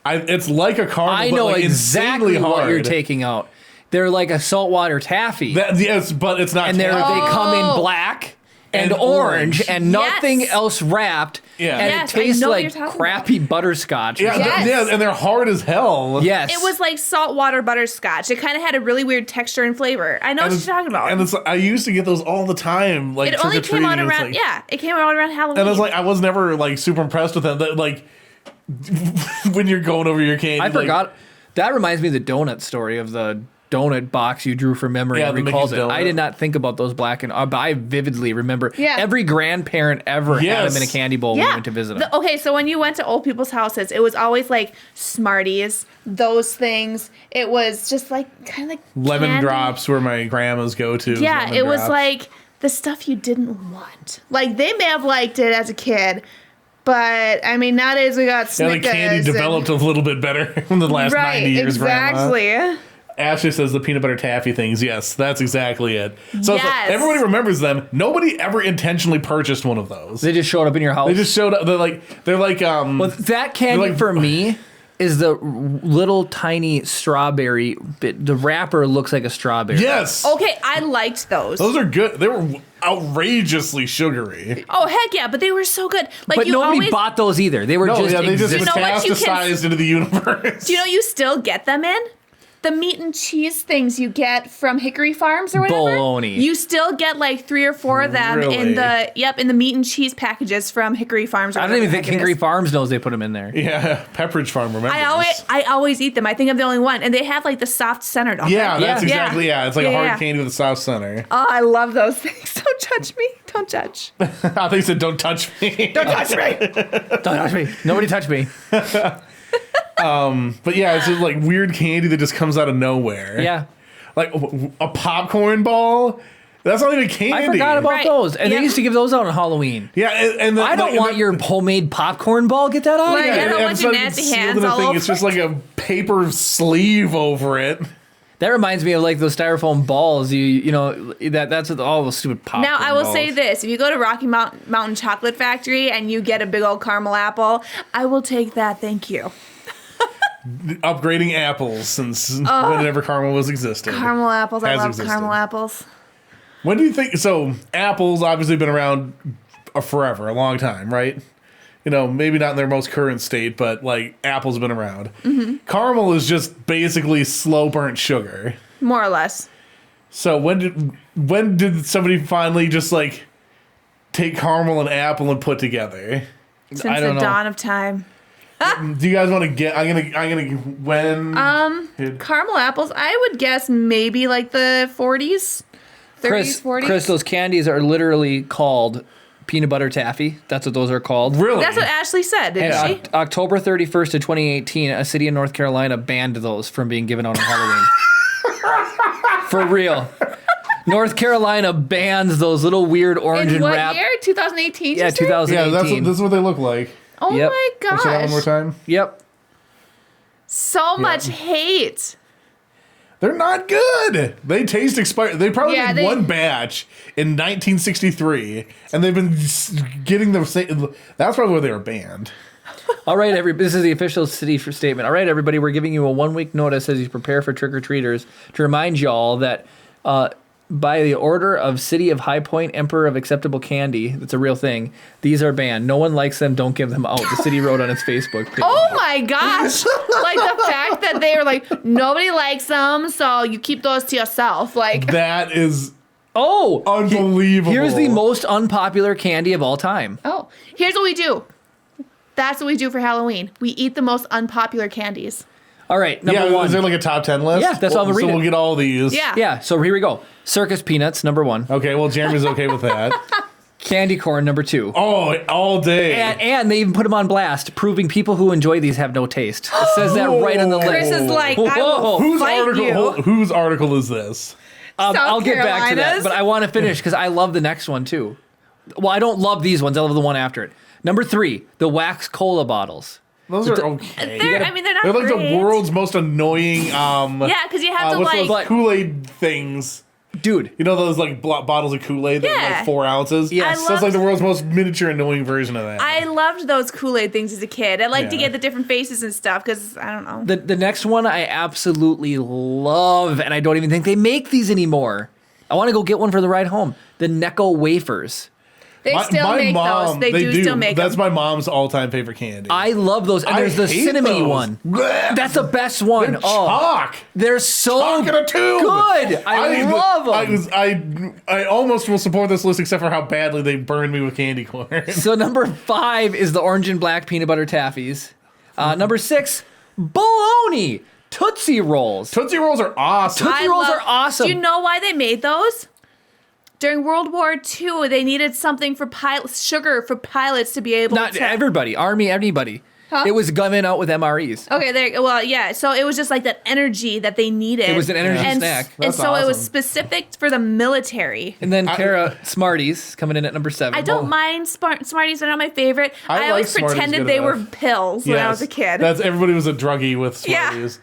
A: it's like a caramel.
B: I
A: but
B: know
A: like
B: exactly
A: insanely
B: what
A: hard.
B: you're taking out. They're like a saltwater taffy,
A: Yes, but it's not.
B: and they
A: taffy.
B: come in black and
A: And
B: orange
A: orange.
B: and nothing
C: Yes.
B: else wrapped.
A: Yeah.
B: and
C: Yes,
B: it tastes
C: I know what
B: like
C: you're talking
B: crappy butterscotch.
A: Yeah,
C: Yes.
A: yeah, and they're hard as hell.
B: Yes.
C: It was like saltwater butterscotch. It kind of had a really weird texture and flavor. I know
A: And
C: what
A: it's-
C: you're talking about.
A: And it's I used to get those all the time. Like
C: It only came
A: trick-or-treating,
C: out
A: and it's
C: around,
A: like-
C: yeah, it came out around Halloween.
A: And I was like, I was never like super impressed with them. That like when you're going over your candy.
B: I
A: like,
B: forgot. That reminds me of the donut story of the donut box you drew from memory
A: Yeah,
B: and
A: the
B: recalled it.
A: Mickey's donut.
B: I did not think about those black and but I vividly remember
C: Yeah.
B: every grandparent ever had
A: Yes.
B: them in a candy bowl when we went to visit them.
C: Okay, so when you went to old people's houses, it was always like Smarties, those things. It was just like kind of like
A: lemon
C: candy.
A: drops were my grandma's go-to.
C: Yeah,
A: lemon
C: it was
A: drops.
C: like the stuff you didn't want. Like they may have liked it as a kid, but I mean nowadays we got
A: Yeah,
C: Snickers.
A: the candy
C: and-
A: developed a little bit better in the last
C: right,
A: 90 years, Grandma.
C: exactly.
A: Ashley says the peanut butter taffy things. Yes, that's exactly it. So it's like,
C: Yes.
A: everybody remembers them. Nobody ever intentionally purchased one of those.
B: They just showed up in your house.
A: They just showed up. They're like
B: Well, that candy
A: like-
B: for me is the little tiny strawberry bit. The wrapper looks like a strawberry.
A: Yes.
C: Okay, I liked those.
A: Those are good. They were outrageously sugary.
C: Oh heck yeah, but they were so good. Like
B: But
C: you
B: nobody
C: always,
B: bought those either. They were
A: No,
B: just
A: yeah, they just
C: You know what you can-
A: metastasized into the universe.
C: Do you know you still get them in? The meat and cheese things you get from Hickory Farms or whatever.
B: Baloney.
C: You still get like 3 or 4 of them in the meat and cheese packages from Hickory Farms. Or
B: I don't even think
C: whatever the heck it
B: Hickory
C: is.
B: Farms knows they put them in there.
A: Yeah, Pepperidge Farm. Remember?
C: I always eat them. I think I'm the only one, and they have like the soft center. Don't
A: Yeah,
C: they?
A: that's exactly. Yeah, it's like a hard
C: Yeah.
A: candy with a soft center.
C: Oh, I love those things. Don't judge me. Don't judge.
A: I think he said, "Don't touch me."
C: Don't touch me.
B: Don't touch me. Nobody touch me.
A: But yeah, it's just like weird candy that just comes out of nowhere.
B: Yeah.
A: Like a popcorn ball. That's not even candy.
B: I forgot about
C: Right.
B: those. And
C: Yep.
B: they used to give those out on Halloween.
A: Yeah, and
B: I don't want your homemade popcorn ball. Get that out of
C: Like,
B: here.
C: I don't want
A: it's
C: your
A: not even
C: nasty
A: sealed
C: hands
A: in a
C: all
A: thing.
C: over
A: It's just like a paper sleeve over it.
B: That reminds me of like those styrofoam balls. You know that's what all those stupid popcorn
C: Now I will
B: balls.
C: say this: if you go to Rocky Mountain Chocolate Factory and you get a big old caramel apple, I will take that. Thank you.
A: Upgrading apples since whenever caramel was existed.
C: Caramel apples. I
A: Has
C: love
A: existed.
C: caramel apples.
A: When do you think? So apples obviously been around forever, a long time, right? You know, maybe not in their most current state, but like apples have been around.
C: Mm-hmm.
A: Caramel is just basically slow burnt sugar.
C: More or less.
A: So when did somebody finally just like take caramel and apple and put together?
C: Since
B: I don't
C: the
B: know.
C: dawn of time.
A: Do you guys want to get? I'm gonna when.
C: Caramel apples, I would guess maybe like the 40s. 30s, 40s.
B: Chris, those candies are literally called peanut butter taffy. That's what those are called.
A: Really?
C: That's what Ashley said, didn't
B: And
C: she?
B: October 31st of 2018, a city in North Carolina banned those from being given out on Halloween. For real. North Carolina bans those little weird orange
C: In
B: and
C: what
B: wrap.
C: year? 2018?
B: Yeah,
C: you say?
B: 2018.
A: Yeah, this is what they look like.
C: Oh
B: Yep.
C: my
A: Let's say that one more
C: gosh.
A: time.
B: Yep.
C: So much hate.
A: They're not good. They taste expired. They probably
C: Yeah,
A: made one batch in 1963, and they've been getting them. That's probably where they were banned.
B: All right, this is the official city for statement. All right, everybody, we're giving you a 1-week notice as you prepare for trick-or-treaters to remind y'all that by the order of City of High Point, Emperor of Acceptable Candy, that's a real thing, these are banned. No one likes them. Don't give them out. The city wrote on its Facebook page.
C: Oh my gosh. Like the fact that they were like, nobody likes them, so you keep those to yourself. Like,
A: That is
B: Oh,
A: unbelievable.
B: here's the most unpopular candy of all time.
C: oh, here's what we do. That's what we do for Halloween. We eat the most unpopular candies.
B: All right, number one.
A: Is there like a top 10 list?
B: Yeah, that's all I'm
A: So
B: reading.
A: we'll get all these.
C: Yeah.
B: Yeah, so here we go. Circus peanuts, number 1.
A: Okay, well, Jeremy's okay with that.
B: Candy corn, number 2.
A: Oh, all day.
B: And they even put them on blast, proving people who enjoy these have no taste. It says that right on the
C: Chris
B: list.
C: is like, I
B: Whoa.
C: will
A: whose
C: fight
A: article?
C: you.
A: Whose article is this?
C: South
B: I'll get back to that,
C: Carolinas.
B: but I want to finish because I love the next one too. Well, I don't love these ones. I love the one after it. Number 3, the wax cola bottles.
A: Those are okay.
C: They're not
A: They're like
C: great.
A: the world's most annoying.
C: Yeah, because you have to
A: what's
C: like.
A: those Kool-Aid things?
B: Dude,
A: You know those like bottles of Kool-Aid that are
C: Yeah.
A: like 4 ounces?
B: Yes.
C: I
A: So it's like the world's most miniature annoying version of that.
C: I loved those Kool-Aid things as a kid. I like to
A: Yeah.
C: get the different faces and stuff because I don't know.
B: the next one I absolutely love, and I don't even think they make these anymore. I want to go get one for the ride home. The Necco wafers.
C: They still make those. They do still make
A: That's
C: them.
A: my mom's all-time favorite candy.
B: I love those. And there's the
A: hate
B: cinnamony
A: those.
B: one.
A: Blech.
B: That's the best one.
A: They're
B: Oh,
A: chalk.
B: they're so
A: Chalk in a tube.
B: good. I love them.
A: I almost will support this list except for how badly they burned me with candy corn.
B: So number 5 is the orange and black peanut butter taffies. Number 6, bologna Tootsie Rolls.
A: Tootsie Rolls are awesome.
B: Tootsie Rolls are awesome.
C: Do you know why they made those? During World War II, they needed something for sugar for pilots to be able
B: Not
C: to.
B: everybody, Army, anybody.
C: Huh?
B: It was coming out with MREs.
C: Okay, there. Well, yeah. So it was just like that energy that they needed.
B: It was an energy
C: and,
B: snack.
C: and
A: That's
C: so it was
A: awesome.
C: specific for the military.
B: And then Kara Smarties coming in at number 7.
C: I don't mind Smarties; they're not my favorite.
A: I
C: I,
A: like
C: always
A: Smarties
C: pretended
A: good
C: they
A: enough.
C: were pills when I was a kid.
A: Everybody was a druggie with
C: Yeah.
A: Smarties.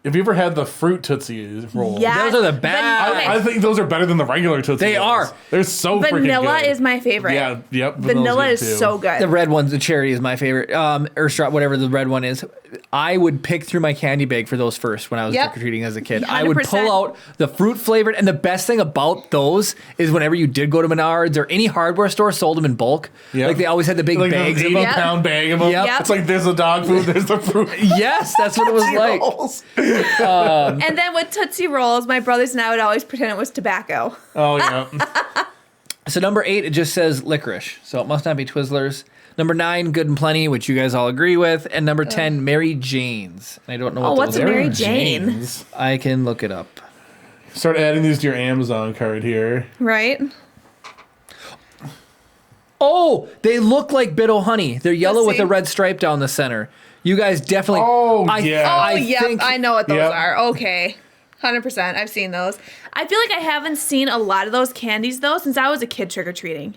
A: Have you ever had the fruit Tootsie Rolls?
C: Yeah.
B: Those are the best.
C: Okay.
A: I think those are better than the regular Tootsie
B: They
A: Rolls.
B: are.
A: They're so freaking good.
C: Vanilla is my favorite.
A: Yeah, yep.
C: Vanilla is so good.
B: The red one's the cherry is my favorite. Or whatever the red one is. I would pick through my candy bag for those first when I was
C: Yep.
B: trick-or-treating as a kid. I would
C: 100%.
B: pull out the fruit flavored, and the best thing about those is whenever you did go to Menards or any hardware store sold them in bulk.
A: Yep.
B: Like they always had the big
A: like
B: bags
A: the
B: of them.
A: 80-pound bag of them.
B: Yep.
A: It's like there's the dog food, there's the fruit.
B: Yes, that's what it was like.
A: Rolls.
C: And then with Tootsie Rolls, my brothers and I would always pretend it was tobacco.
A: Oh yeah.
B: So number 8, it just says licorice, so it must not be Twizzlers. Number 9, Good and Plenty, which you guys all agree with, and number 10, Mary Jane's. I don't know what
C: Oh, what's
B: those
C: a
B: are.
C: Mary Jane?
A: Jane's.
B: I can look it up.
A: Start adding these to your Amazon card here.
C: Right?
B: Oh, they look like Bit O' Honey. They're yellow
C: Let's
B: with
C: see.
B: a red stripe down the center. You guys definitely.
A: Oh,
B: I,
A: yeah.
C: Oh,
B: I
C: yep.
B: think
C: I know what those
A: Yep.
C: are. Okay. 100%. I've seen those. I feel like I haven't seen a lot of those candies, though, since I was a kid trick-or-treating.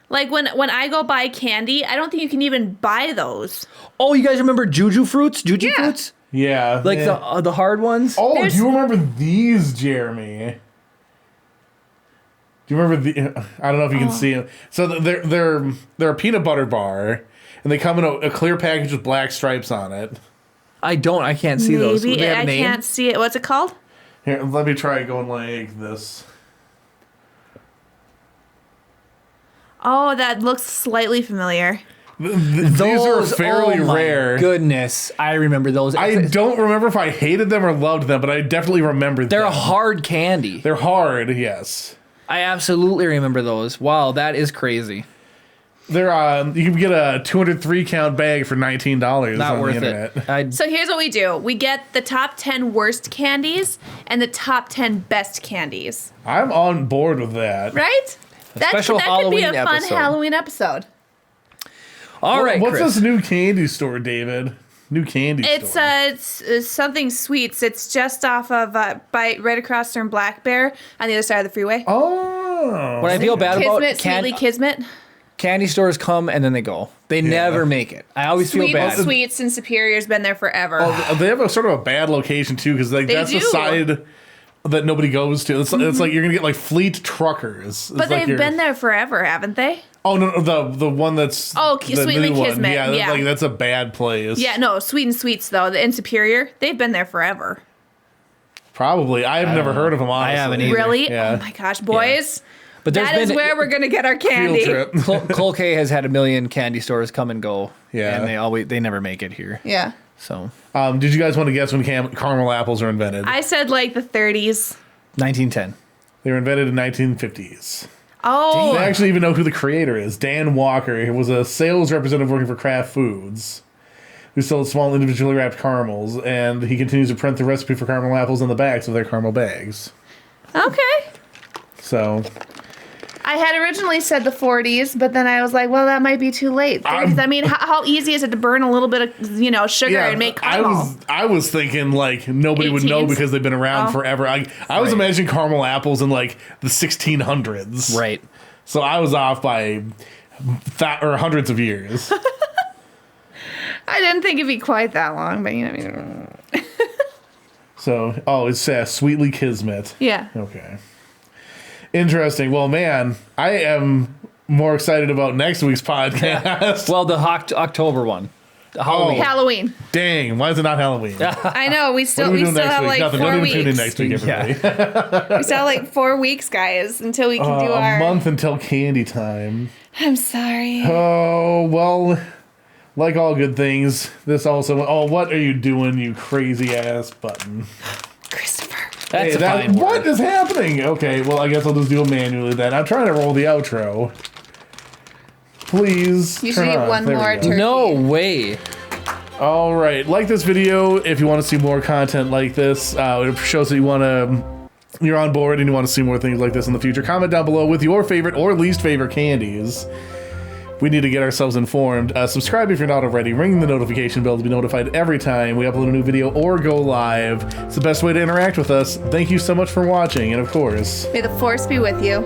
C: Like, when I go buy candy, I don't think you can even buy those.
B: Oh, you guys remember Juju fruits? Juju
C: Yeah.
B: fruits?
A: Yeah.
B: Like
A: yeah.
B: the hard ones?
A: Oh,
C: There's-
A: do you remember these, Jeremy? Do you remember the? I don't know if you can see them. So they're a peanut butter bar, and they come in a clear package with black stripes on it.
B: I can't see those. Do
C: Maybe.
B: they have a
C: I
B: name?
C: can't see it. What's it called?
A: Here, let me try going like this.
C: Oh, that looks slightly familiar.
A: These are
B: Those,
A: fairly
B: oh my
A: rare.
B: Goodness, I remember those.
A: I don't remember if I hated them or loved them, but I definitely remember
B: They're
A: them.
B: a hard candy.
A: They're hard, yes.
B: I absolutely remember those. Wow, that is crazy.
A: They're you can get a 203 count bag for $19
B: Not
A: on
B: worth
A: the internet.
B: it. I,
C: So here's what we do. We get the top 10 worst candies and the top 10 best candies.
A: I'm on board with that.
C: Right?
B: special
C: that could be a
B: Halloween
C: fun
B: episode.
C: Halloween episode.
B: all right,
A: What's
B: Chris.
A: this new candy store, David? New candy store.
C: It's something sweets. It's just off of right across from Black Bear on the other side of the freeway.
A: Oh.
B: What I feel bad about
C: Kismet, Sweetly Kismet.
B: candy stores come and then they go. They never make it. I always feel
C: Sweet
B: bad.
C: Sweets and Superior's been there forever.
A: Oh, they have a sort of a bad location too, because like
C: They
A: that's the
C: do.
A: side that nobody goes to. It's like you're gonna get like Fleet Truckers.
C: but they've been there forever, haven't they?
A: Oh no, the one that's the
C: Sweetly
A: new one.
C: Kismet.
A: Yeah,
C: Yeah.
A: Like that's a bad place.
C: Yeah, no, Sweet and Sweets though, in Superior, they've been there forever.
A: Probably. I've never heard of them. Honestly.
B: I haven't either.
C: Really?
A: Yeah.
C: Oh my gosh, boys.
B: But there's
C: That is
B: been
C: where we're gonna get our candy.
A: Field trip.
B: Cole K has had a million candy stores come and go.
A: Yeah.
B: And they never make it here.
C: Yeah.
B: So
A: Did you guys want to guess when caramel apples were invented?
C: I said like the 30s.
B: 1910.
A: They were invented in 1950s.
C: Oh,
A: They actually even know who the creator is. Dan Walker. He was a sales representative working for Kraft Foods, who sold small individually wrapped caramels, and he continues to print the recipe for caramel apples on the backs of their caramel bags.
C: okay.
A: So
C: I had originally said the 40s, but then I was like, well, that might be too late. 30s. I mean, how easy is it to burn a little bit of, sugar and make caramel?
A: I was thinking like nobody would know
C: 18s?
A: because they've been around
C: Oh.
A: forever. I was imagining caramel apples in like the 1600s.
B: Right.
A: So I was off by hundreds of years.
C: I didn't think it'd be quite that long, but
A: So, it's Sweetly Kismet.
C: yeah.
A: Okay. Interesting. Well, man, I am more excited about next week's podcast.
B: Well, the October one. The Halloween.
C: Halloween.
A: Dang, why is it not Halloween?
C: I know. We
A: What
C: still
A: are we
C: we
A: doing
C: still
A: next
C: have
A: week?
C: like
A: Nothing.
C: 4
A: Don't even tune in
C: weeks.
A: next week, everybody.
B: Yeah.
C: We still have like 4 weeks, guys, until we can do
A: A
C: our.
A: month until candy time.
C: I'm sorry.
A: Oh, well, like all good things, this also... Oh, what are you doing, you crazy ass button?
C: Christopher.
B: That's
A: Hey,
B: a fine word.
A: what is happening? Okay, well, I guess I'll just do it manually then. I'm trying to roll the outro. Please
C: You
A: turn
C: should eat
A: on.
C: one
A: There we
C: more
A: go.
C: turkey.
B: No way.
A: All right, like this video if you want to see more content like this. It shows that you're on board and you want to see more things like this in the future. Comment down below with your favorite or least favorite candies. We need to get ourselves informed. Subscribe if you're not already. Ring the notification bell to be notified every time we upload a new video or go live. It's the best way to interact with us. Thank you so much for watching, and of course,
C: May the force be with you.